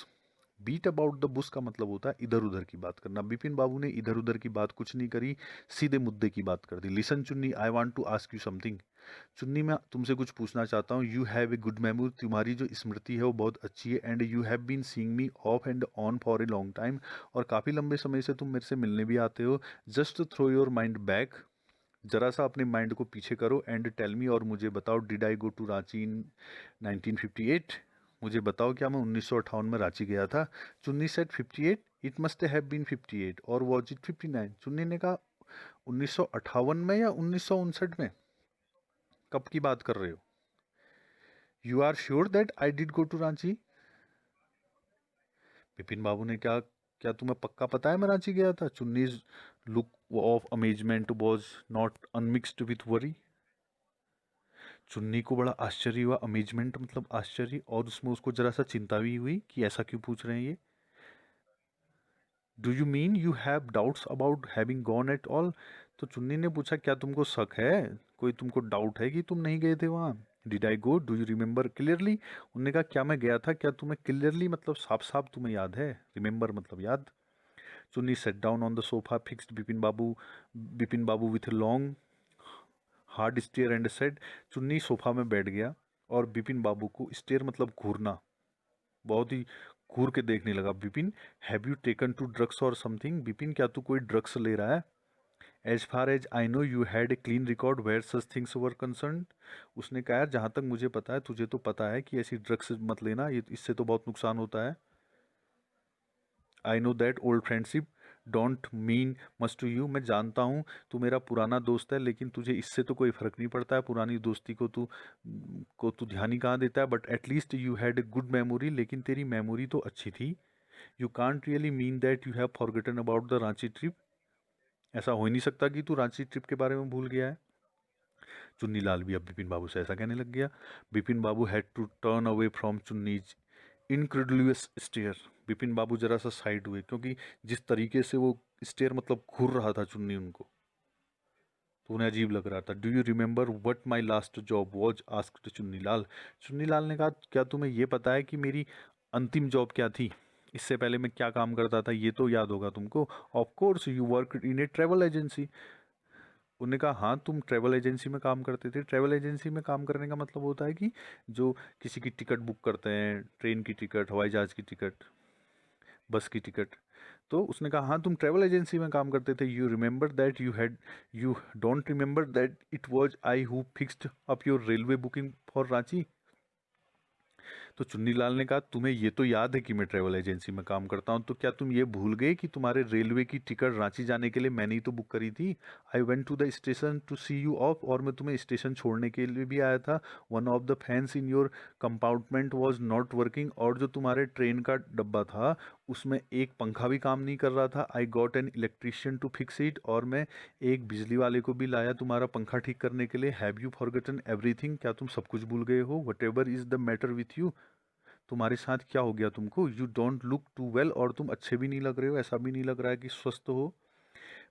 Beat about the bush का मतलब होता है इधर उधर की बात करना। बिपिन बाबू ने इधर उधर की बात कुछ नहीं करी, सीधे मुद्दे की बात कर दी। Listen Chunni, I want to ask you something. Chunni, मैं तुमसे कुछ पूछना चाहता हूँ। You have a good memory. तुम्हारी जो स्मृति है वो बहुत अच्छी है। And you have been seeing me off and on for a long time. और काफ़ी लंबे समय से तुम मेरे से मिलने भी आते हो। Just throw your mind back. जरा सा अपने माइंड को पीछे करो एंड टेल मी, और मुझे बताओ, did I go to Ranchi in 1958? मुझे बताओ, क्या मैं 1958 में रांची गया था? Chunni said 58, it must have been 58, और वॉज इट 59? चुन्नी ने कहा 1958 में या 1959 में? कब की बात कर रहे हो? You are sure that I did go to Ranchi? Bipin Babu ने, क्या क्या तुम्हें पक्का पता है मैं रांची गया था? Chunni's look of amazement was not unmixed with worry. Chunni को बड़ा आश्चर्य हुआ। अमेजमेंट मतलब आश्चर्य, और उसमें उसको जरा सा चिंता भी हुई कि ऐसा क्यों पूछ रहे हैं ये। Do you mean you have doubts about having gone at all? तो चुन्नी ने पूछा, क्या तुमको शक है, कोई तुमको डाउट है कि तुम नहीं गए थे वहाँ? Did I go, do you remember clearly? उन्होंने कहा, क्या मैं गया था, क्या तुम्हें क्लियरली मतलब साफ साफ तुम्हें याद है? रिमेंबर मतलब याद। Chunni sat down on the sofa, fixed Bipin Babu with a long hard stare and said. Chunni sofa में बैठ गया और बिपिन बाबू को, स्टेयर मतलब घूरना, बहुत ही घूर के देखने लगा। Bipin, have you taken to drugs or something? Bipin, क्या तू कोई ड्रग्स ले रहा है? As far as I know you had a clean record where such things were concern. उसने कहा, यार जहाँ तक मुझे पता है, तुझे तो पता है कि ऐसी ड्रग्स मत लेना, ये इससे तो बहुत नुकसान होता है। I know that old friendship don't mean much to you. मैं जानता हूँ तू मेरा पुराना दोस्त है, लेकिन तुझे इससे तो कोई फर्क नहीं पड़ता है। पुरानी दोस्ती को तू ध्यान ही कहाँ देता है। But at least you had A good memory. लेकिन तेरी मेमोरी तो अच्छी थी। You can't really mean that you have forgotten about the Ranchi trip. ऐसा हो ही नहीं सकता कि तू रांची ट्रिप के बारे में भूल गया है। चुन्नी लाल भी अब बिपिन बाबू से ऐसा कहने लग गया। Bipin Babu had to turn away from Chunni's incredulous stare. Bipin Babu जरा सा साइड हुए, क्योंकि जिस तरीके से वो स्टेयर मतलब घूर रहा था चुन्नी उनको, तो उन्हें अजीब लग रहा था। Do you remember what my last job was, asked Chunni Lal. Chunni Lal ने कहा, क्या तुम्हें ये पता है कि मेरी अंतिम जॉब क्या थी? इससे पहले मैं क्या काम करता था, ये तो याद होगा तुमको। Of course you work in A travel agency. उन्होंने कहा हाँ तुम ट्रैवल एजेंसी में काम करते थे। ट्रैवल एजेंसी में काम करने का मतलब होता है कि जो किसी की टिकट बुक करते हैं, ट्रेन की टिकट, हवाई जहाज़ की टिकट, बस की टिकट। तो उसने कहा हाँ तुम ट्रैवल एजेंसी में काम करते थे। You don't remember that it was I who fixed up your railway booking for Ranchi. तो चुन्नीलाल ने कहा तुम्हें ये तो याद है कि मैं ट्रैवल एजेंसी में काम करता हूँ, तो क्या तुम ये भूल गए कि तुम्हारे रेलवे की टिकट रांची जाने के लिए मैंने ही तो बुक करी थी। I went to the station to see you off, और मैं तुम्हें स्टेशन छोड़ने के लिए भी आया था। One of the fans in your compartment was not working, और जो तुम्हारे ट्रेन का डब्बा था उसमें एक पंखा भी काम नहीं कर रहा था। I got an electrician to fix it, और मैं एक बिजली वाले को भी लाया तुम्हारा पंखा ठीक करने के लिए। हैव यू फॉरगेटन एवरीथिंग, क्या तुम सब कुछ भूल गए हो। Whatever is the matter with you, तुम्हारे साथ क्या हो गया तुमको। You don't look too well, और तुम अच्छे भी नहीं लग रहे हो, ऐसा भी नहीं लग रहा है कि स्वस्थ हो।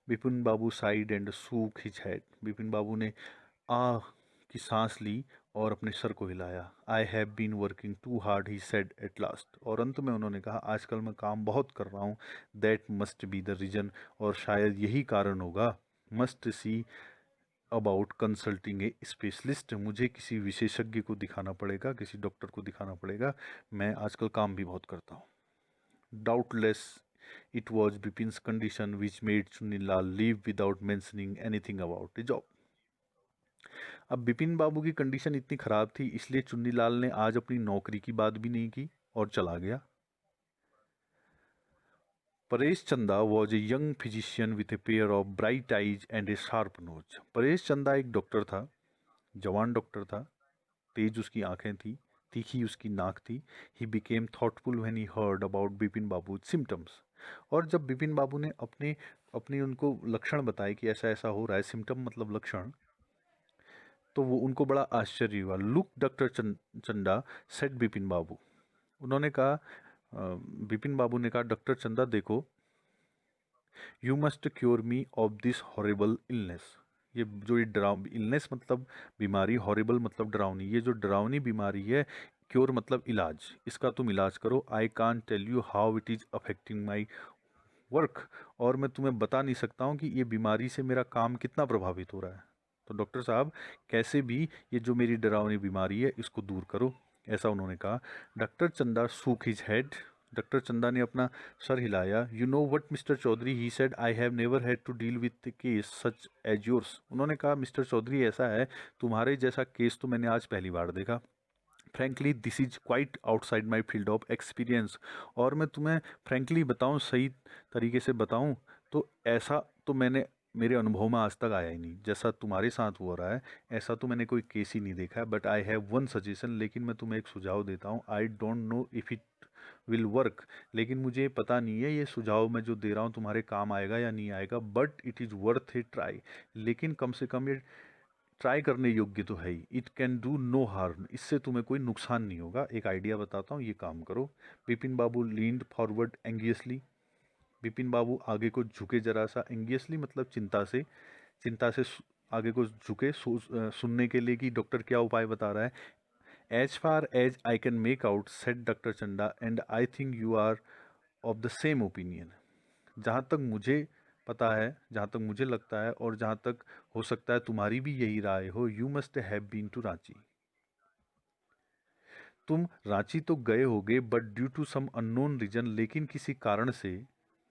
Vipin Babu sighed and shook his head, Vipin Babu ने आह की सांस ली और अपने सर को हिलाया। I have been working too hard he said at last, और अंत में उन्होंने कहा आजकल मैं काम बहुत कर रहा हूँ। That must be the reason, और शायद यही कारण होगा। Must see about consulting a specialist, मुझे किसी विशेषज्ञ को दिखाना पड़ेगा, किसी डॉक्टर को दिखाना पड़ेगा। मैं आजकल काम भी बहुत करता हूँ। Doubtless it was Bipin's condition which made Chunnilal leave without mentioning anything about a job. अब बिपिन बाबू की कंडीशन इतनी खराब थी, इसलिए चुन्नीलाल ने आज अपनी नौकरी की बात भी नहीं की और चला गया। Paresh Chanda was a young physician with a pair of bright eyes and a sharp nose. Paresh Chanda एक डॉक्टर था, जवान डॉक्टर था, तेज उसकी आंखें थी, तीखी उसकी नाक थी। He became thoughtful when he heard about Bipin Babu symptoms, और जब बिपिन बाबू ने अपने अपनी उनको लक्षण बताए कि ऐसा ऐसा हो रहा है, सिम्टम मतलब लक्षण, तो वो उनको बड़ा आश्चर्य हुआ। लुक डॉक्टर चंदा, सेट बिपिन बाबू, उन्होंने कहा बिपिन बाबू ने कहा डॉक्टर चंदा देखो, you must cure me of this horrible illness. ये जो ये डराव इलनेस मतलब बीमारी, हॉरिबल मतलब डरावनी, ये जो डरावनी बीमारी है, क्योर मतलब इलाज, इसका तुम इलाज करो। I can't tell you how it is affecting my work, और मैं तुम्हें बता नहीं सकता हूँ कि ये बीमारी से मेरा काम कितना प्रभावित हो रहा है। तो डॉक्टर साहब कैसे भी ये जो मेरी डरावनी बीमारी है इसको दूर करो, ऐसा उन्होंने कहा। डॉक्टर चंदा सूक हिज हेड, डॉक्टर चंदा ने अपना सर हिलाया। You know what mister Chaudhary, he said, I have never had to deal with case such as yours. उन्होंने कहा मिस्टर चौधरी ऐसा है, तुम्हारे जैसा केस तो मैंने आज पहली बार देखा। Frankly this is quite outside my field of experience, और मैं तुम्हें फ्रैंकली बताऊं, सही तरीके से बताऊं, तो ऐसा तो मैंने मेरे अनुभव में आज तक आया ही नहीं। जैसा तुम्हारे साथ हो रहा है ऐसा तो मैंने कोई केस ही नहीं देखा है। But I have one suggestion, लेकिन मैं तुम्हें एक सुझाव देता हूँ। I don't know if it will work, लेकिन मुझे पता नहीं है ये सुझाव मैं जो दे रहा हूँ तुम्हारे काम आएगा या नहीं आएगा, but it is worth A try. लेकिन कम से कम ये ट्राई करने योग्य तो है ही। It can do no harm, इससे तुम्हें कोई नुकसान नहीं होगा। एक आइडिया बताता हूँ, ये काम करो। बिपिन बाबू लीन्ड फॉरवर्ड एंगियसली, बिपिन बाबू आगे को झुके जरा सा, एंगियसली मतलब आगे को झुके सुनने के लिए कि डॉक्टर क्या उपाय बता रहा है। As far as I can make out said doctor Chanda, and I think you are of the same opinion. जहाँ तक मुझे पता है, जहाँ तक मुझे लगता है, और जहाँ तक हो सकता है तुम्हारी भी यही राय हो, you must have been to Ranchi. तुम रांची तो गए होगे, but due to some unknown reason, लेकिन किसी कारण से,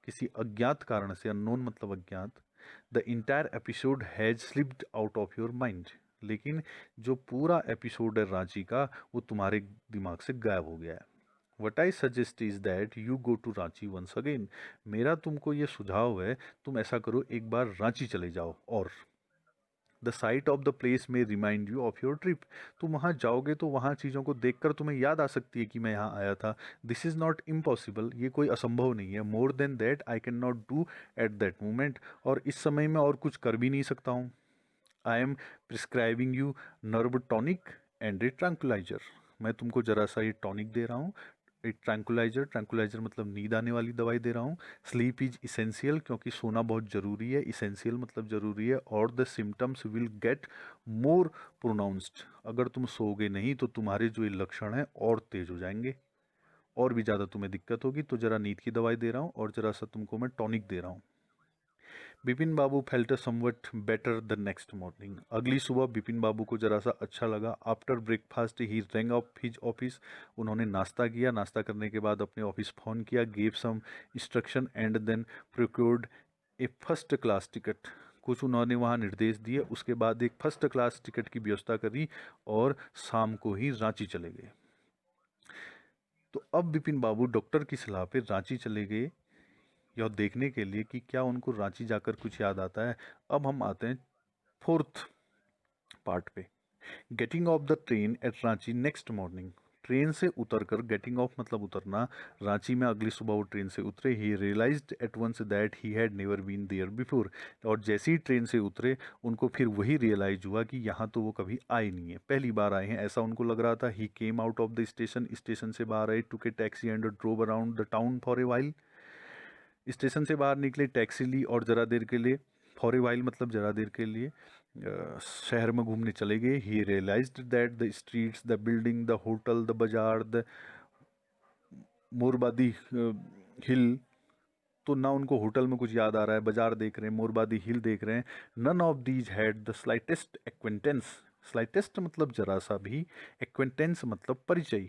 किसी अज्ञात कारण से, अननोन मतलब अज्ञात, the entire episode has slipped out of your mind. लेकिन जो पूरा एपिसोड है रांची का, वो तुम्हारे दिमाग से गायब हो गया है। What I suggest is that you go to Ranchi once again, मेरा तुमको ये सुझाव है, तुम ऐसा करो, एक बार रांची चले जाओ, और the sight of the place may remind you of your trip. तुम वहाँ जाओगे तो वहाँ चीज़ों को देखकर तुम्हें याद आ सकती है कि मैं यहाँ आया था। दिस इज़ नॉट इम्पॉसिबल, ये कोई असंभव नहीं है। More than that I can not do at that moment, और इस समय में और कुछ कर भी नहीं सकता हूँ। I am prescribing you nerve tonic and a tranquilliser, मैं तुमको जरा सा ये टॉनिक दे रहा हूँ, एक ट्रैंकुलाइजर, ट्रैंकुलाइजर मतलब नींद आने वाली दवाई दे रहा हूँ। स्लीप इज इसेंशियल, क्योंकि सोना बहुत ज़रूरी है, इसेंशियल मतलब ज़रूरी है। और the symptoms will get more pronounced, अगर तुम सोओगे नहीं तो तुम्हारे जो ये लक्षण हैं और तेज हो जाएंगे, और भी ज़्यादा तुम्हें दिक्कत होगी। तो ज़रा नींद की दवाई दे रहा हूँ और ज़रा सा तुमको मैं टॉनिक दे रहा हूँ। Bipin Babu felt somewhat better the next morning. अगली सुबह बिपिन बाबू को जरा सा अच्छा लगा। After breakfast he rang up his office. उन्होंने नाश्ता किया। नाश्ता करने के बाद अपने ऑफिस फ़ोन किया, gave some instruction and then procured a first class ticket. कुछ उन्होंने वहाँ निर्देश दिए, उसके बाद एक फर्स्ट क्लास टिकट की व्यवस्था करी और शाम को ही रांची चले गए। तो अब बिपिन बाबू डॉक्टर की सलाह पे रांची चले गए, यह देखने के लिए कि क्या उनको रांची जाकर कुछ याद आता है। अब हम आते हैं फोर्थ पार्ट पे। Getting off the train at Ranchi next morning. Train से उतरकर, गेटिंग ऑफ मतलब उतरना, रांची में अगली सुबह वो ट्रेन से उतरे। He realised at once that he had never been there before. और जैसे ही ट्रेन से उतरे उनको फिर वही रियलाइज हुआ कि यहाँ तो वो कभी आए नहीं है, पहली बार आए हैं, ऐसा उनको लग रहा था। He came out of the station. Station से बाहर आए, took a taxi and drove around the town for a while. Station से बाहर निकले, टैक्सी ली और ज़रा देर के लिए, फॉर ए वाइल मतलब ज़रा देर के लिए, शहर में घूमने चले गए। He realised that the streets, the building, the hotel, the bazaar, the Morabadi hill, तो ना उनको होटल में कुछ याद आ रहा है, बाजार देख रहे हैं, मोरबादी हिल देख रहे हैं। None of these had the slightest acquaintance. Slightest मतलब जरा सा भी, एक्वेंटेंस मतलब परिचय।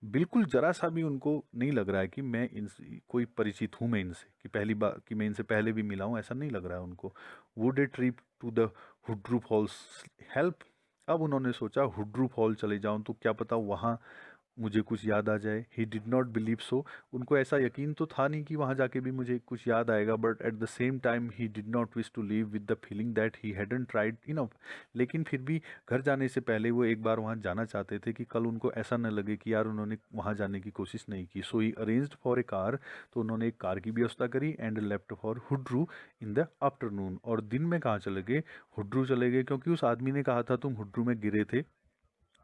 बिल्कुल जरा सा भी उनको नहीं लग रहा है कि मैं इनसे कोई परिचित हूँ, मैं इनसे, कि पहली बार, कि मैं इनसे पहले भी मिला हूँ, ऐसा नहीं लग रहा है उनको। Would a trip to the Hudru Falls help. अब उन्होंने सोचा हुड्रू फॉल चले जाऊं तो क्या पता वहाँ मुझे कुछ याद आ जाए। ही डिड नॉट बिलीव सो। उनको ऐसा यकीन तो था नहीं कि वहाँ जाके भी मुझे कुछ याद आएगा, but at the same time he did not wish to leave with the feeling that he hadn't tried enough. लेकिन फिर भी घर जाने से पहले वो एक बार वहाँ जाना चाहते थे कि कल उनको ऐसा न लगे कि यार उन्होंने वहाँ जाने की कोशिश नहीं की। So he arranged for a car. तो उन्होंने एक कार की व्यवस्था करी and left for Hudru in the afternoon. और दिन में कहाँ चले गए? हुड्रू चले गए, क्योंकि उस आदमी ने कहा था तुम हुड्रू में गिरे थे,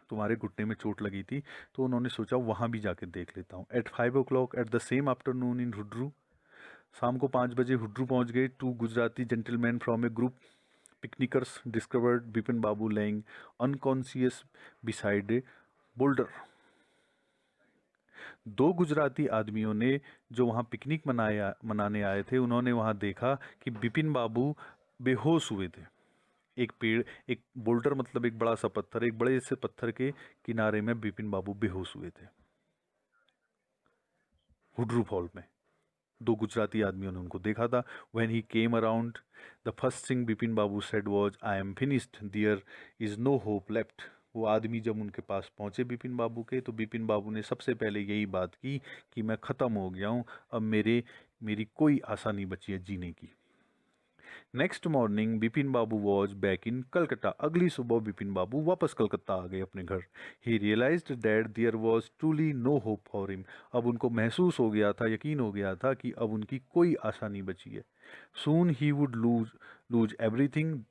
तुम्हारे घुटने में चोट लगी थी। तो उन्होंने सोचा वहाँ भी जाके देख लेता हूँ। At 5 o'clock at the same afternoon in Hudru. शाम को 5 बजे हुड्रू पहुँच गए। Two Gujarati gentleman from a group picnickers discovered Bipin Babu lying unconscious beside a boulder. दो गुजराती आदमियों ने, जो वहाँ पिकनिक मनाने आए थे, उन्होंने वहाँ देखा कि बिपिन बाबू बेहोश हुए थे। एक पेड़, एक बोल्डर मतलब एक बड़ा सा पत्थर, एक बड़े से पत्थर के किनारे में बिपिन बाबू बेहोश हुए थे, हुड्रू फॉल में। दो गुजराती आदमियों ने उनको देखा था। When he came around, the first thing Bipin Babu said was I am finished, there is no hope left. वो आदमी जब उनके पास पहुंचे बिपिन बाबू के, तो बिपिन बाबू ने सबसे पहले यही बात की कि मैं ख़त्म हो गया हूँ, अब मेरी कोई आशा नहीं बची है जीने की। Next morning Bipin Babu was back in Calcutta. अगली सुबह बिपिन बाबू वापस कलकत्ता आ गए अपने घर। He realised that there was truly no hope for him. अब उनको महसूस हो गया था, यकीन हो गया था कि अब उनकी कोई आशा नहीं बची है। सून ही वुड लूज एवरीथिंग।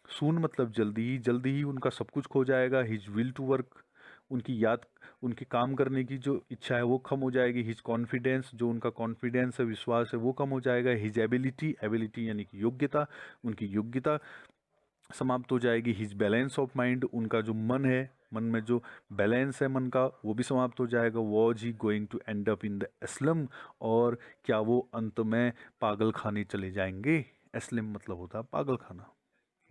सून मतलब जल्दी ही उनका सब कुछ खो जाएगा। हिज विल टू वर्क, उनकी याद, उनकी काम करने की जो इच्छा है वो कम हो जाएगी। हिज कॉन्फिडेंस, जो उनका कॉन्फिडेंस है, विश्वास है, वो कम हो जाएगा। हिज एबिलिटी, एबिलिटी यानी कि योग्यता, उनकी योग्यता समाप्त हो जाएगी। हिज बैलेंस ऑफ माइंड, उनका जो मन है, मन में जो बैलेंस है मन का, वो भी समाप्त हो जाएगा। Was he going to end up in the asylum, और क्या वो अंत में पागल खाने चले जाएंगे? एस्लम मतलब होता है पागल खाना।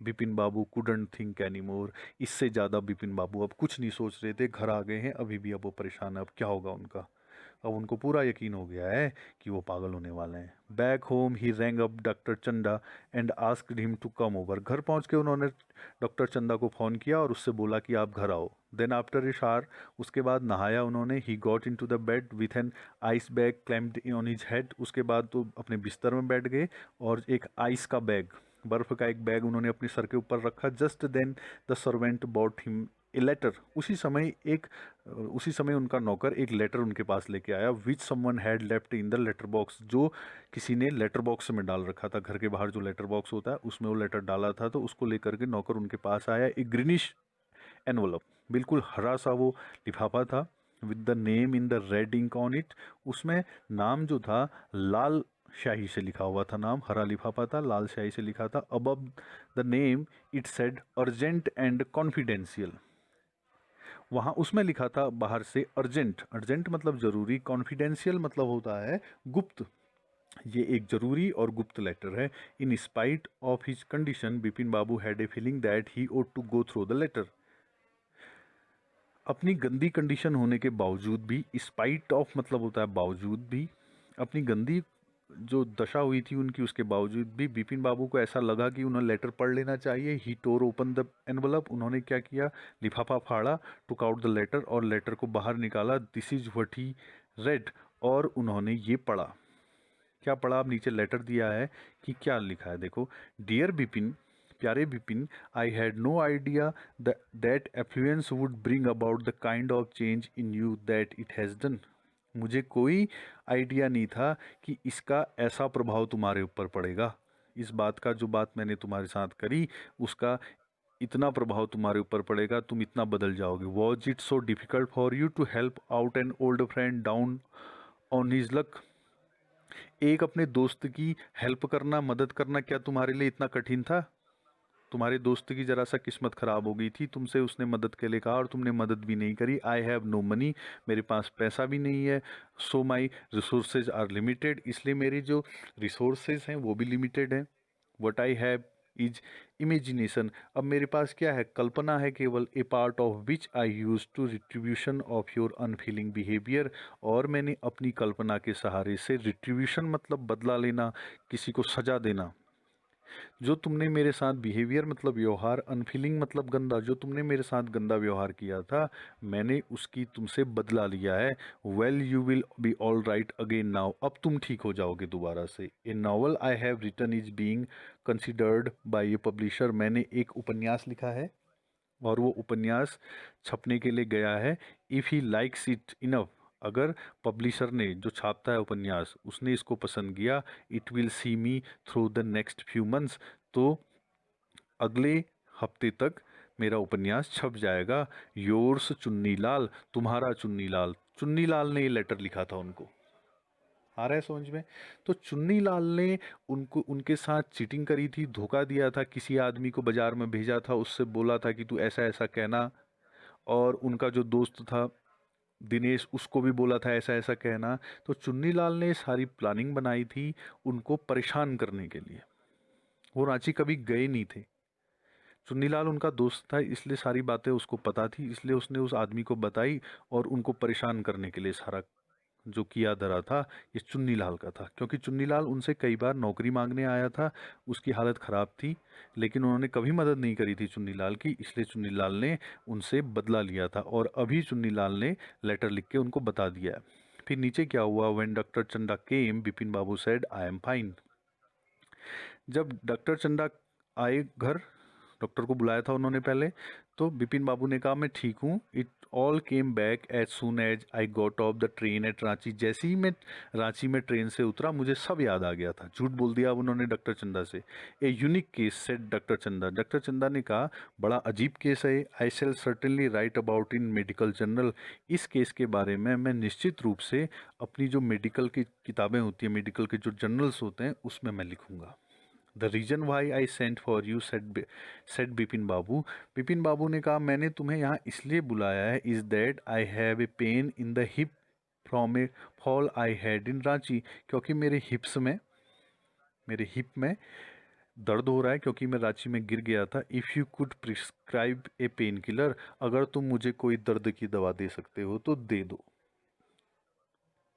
बिपिन बाबू कुडंट थिंक एनी मोर। इससे ज़्यादा बिपिन बाबू अब कुछ नहीं सोच रहे थे। घर आ गए हैं, अभी भी अब वो परेशान है, अब क्या होगा उनका। अब उनको पूरा यकीन हो गया है कि वो पागल होने वाले हैं। Back home he rang up doctor Chanda and asked him to come over. घर पहुंच के उन्होंने डॉक्टर चंदा को फ़ोन किया और उससे बोला कि आप घर आओ। देन आफ्टर ए शावर, उसके बाद नहाया उन्होंने। He got into the bed with an ice bag clamped on his head. उसके बाद तो अपने बिस्तर में बैठ गए और एक आइस का बैग, बर्फ़ का एक बैग उन्होंने अपने सर के ऊपर रखा। Just then the servant brought him a letter. उसी समय उनका नौकर एक लेटर उनके पास लेके आया। Which someone had left in the letter box, जो किसी ने लेटर बॉक्स में डाल रखा था। घर के बाहर जो लेटर बॉक्स होता है उसमें वो लेटर डाला था, तो उसको लेकर के नौकर उनके पास आया। एक ग्रीनिश एनवलप, बिल्कुल हरा सा वो लिफाफा था, with the name in the red ink on it. उसमें नाम जो था लाल शाही से लिखा हुआ था, नाम हरा लिफाफा था, लाल शाही से लिखा था। Above the name it said urgent and confidential. वहाँ उसमें लिखा था बाहर से अर्जेंट, अर्जेंट मतलब जरूरी, कॉन्फिडेंशियल मतलब होता है गुप्त। ये एक जरूरी और गुप्त लेटर है। In spite of his condition Bipin Babu had a feeling that he ought to go through the letter. अपनी गंदी कंडीशन होने के बावजूद भी, स्पाइट ऑफ मतलब होता है बावजूद भी, अपनी गंदी जो दशा हुई थी उनकी, उसके बावजूद भी बिपिन बाबू को ऐसा लगा कि उन्हें लेटर पढ़ लेना चाहिए। ही टोर ओपन द एनवलप, उन्होंने क्या किया, लिफाफा फाड़ा, टुक आउट द लेटर, और लेटर को बाहर निकाला। This is what he red, और उन्होंने ये पढ़ा। क्या पढ़ा? अब नीचे लेटर दिया है कि क्या लिखा है, देखो। डियर बिपिन, प्यारे Bipin, I had no idea that affluence would bring about the kind of change in you that it has done. मुझे कोई आइडिया नहीं था कि इसका ऐसा प्रभाव तुम्हारे ऊपर पड़ेगा। इस बात का, जो बात मैंने तुम्हारे साथ करी, उसका इतना प्रभाव तुम्हारे ऊपर पड़ेगा, तुम इतना बदल जाओगे। Was it so difficult for you to help out an old friend down on his luck. एक अपने दोस्त की हेल्प करना, मदद करना, क्या तुम्हारे लिए इतना कठिन था? तुम्हारे दोस्त की जरा सा किस्मत खराब हो गई थी, तुमसे उसने मदद के लिए कहा और तुमने मदद भी नहीं करी। आई हैव नो मनी, मेरे पास पैसा भी नहीं है। So my resources are limited, इसलिए मेरी जो रिसोर्सेज हैं वो भी लिमिटेड हैं। What I have is imagination, अब मेरे पास क्या है? कल्पना है केवल। A part of which I use to retribution of your unfeeling behaviour, और मैंने अपनी कल्पना के सहारे से, रिट्रीब्यूशन मतलब बदला लेना, किसी को सजा देना, जो तुमने मेरे साथ बिहेवियर मतलब व्यवहार, अनफीलिंग मतलब गंदा, जो तुमने मेरे साथ गंदा व्यवहार किया था, मैंने उसकी तुमसे बदला लिया है। Well you will be all right again now, अब तुम ठीक हो जाओगे दोबारा से। A novel I have written is being considered by a publisher, मैंने एक उपन्यास लिखा है और वो उपन्यास छपने के लिए गया है। If he likes it enough, अगर पब्लिशर ने, जो छापता है उपन्यास, उसने इसको पसंद किया, it will see me through the next few months, तो अगले हफ्ते तक मेरा उपन्यास छप जाएगा। योर्स चुन्नी लाल, तुम्हारा चुन्नी लाल। चुन्नी लाल ने ये लेटर लिखा था उनको, आ रहा है समझ में? तो चुन्नी लाल ने उनको, उनके साथ चीटिंग करी थी, धोखा दिया था, किसी आदमी को बाजार में भेजा था, उससे बोला था कि तू ऐसा ऐसा कहना, और उनका जो दोस्त था दिनेश, उसको भी बोला था ऐसा ऐसा कहना। तो चुन्नी लाल ने सारी प्लानिंग बनाई थी उनको परेशान करने के लिए। वो रांची कभी गए नहीं थे। चुन्नीलाल उनका दोस्त था, इसलिए सारी बातें उसको पता थी, इसलिए उसने उस आदमी को बताई, और उनको परेशान करने के लिए सारा जो किया धरा था, ये चुन्नीलाल का था। क्योंकि चुन्नीलाल उनसे कई बार नौकरी मांगने आया था, उसकी हालत ख़राब थी, लेकिन उन्होंने कभी मदद नहीं करी थी चुन्नीलाल की, इसलिए चुन्नीलाल ने उनसे बदला लिया था, और अभी चुन्नीलाल ने लेटर लिख के उनको बता दिया है। फिर नीचे क्या हुआ? व्हेन डॉक्टर चंदा केम, Bipin Babu said I am fine. जब डॉक्टर चंदा आए घर, डॉक्टर को बुलाया था उन्होंने पहले, तो बिपिन बाबू ने कहा मैं ठीक हूँ। It all came back as soon as I got off the train at Ranchi, जैसे ही मैं रांची में ट्रेन से उतरा, मुझे सब याद आ गया था। झूठ बोल दिया अब उन्होंने डॉक्टर चंदा से। A unique case said doctor Chanda, doctor Chanda ने कहा बड़ा अजीब केस है। I shall certainly write about in medical journal, इस केस के बारे में मैं निश्चित रूप से अपनी जो मेडिकल की किताबें होती हैं, मेडिकल के जो जर्नल्स होते हैं, उसमें मैं लिखूंगा। The reason why I sent for you said Bipin Babu, Bipin Babu ने कहा मैंने तुम्हें यहाँ इसलिए बुलाया है, is that I have a pain in the hip from a fall I had in Ranchi, क्योंकि मेरे हिप्स में, मेरे हिप में दर्द हो रहा है, क्योंकि मैं रांची में गिर गया था। If you could prescribe A pain killer, अगर तुम मुझे कोई दर्द की दवा दे सकते हो तो दे दो।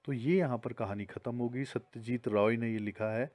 तो ये यहाँ पर कहानी ख़त्म हो गई। सत्यजीत रॉय ने ये लिखा है।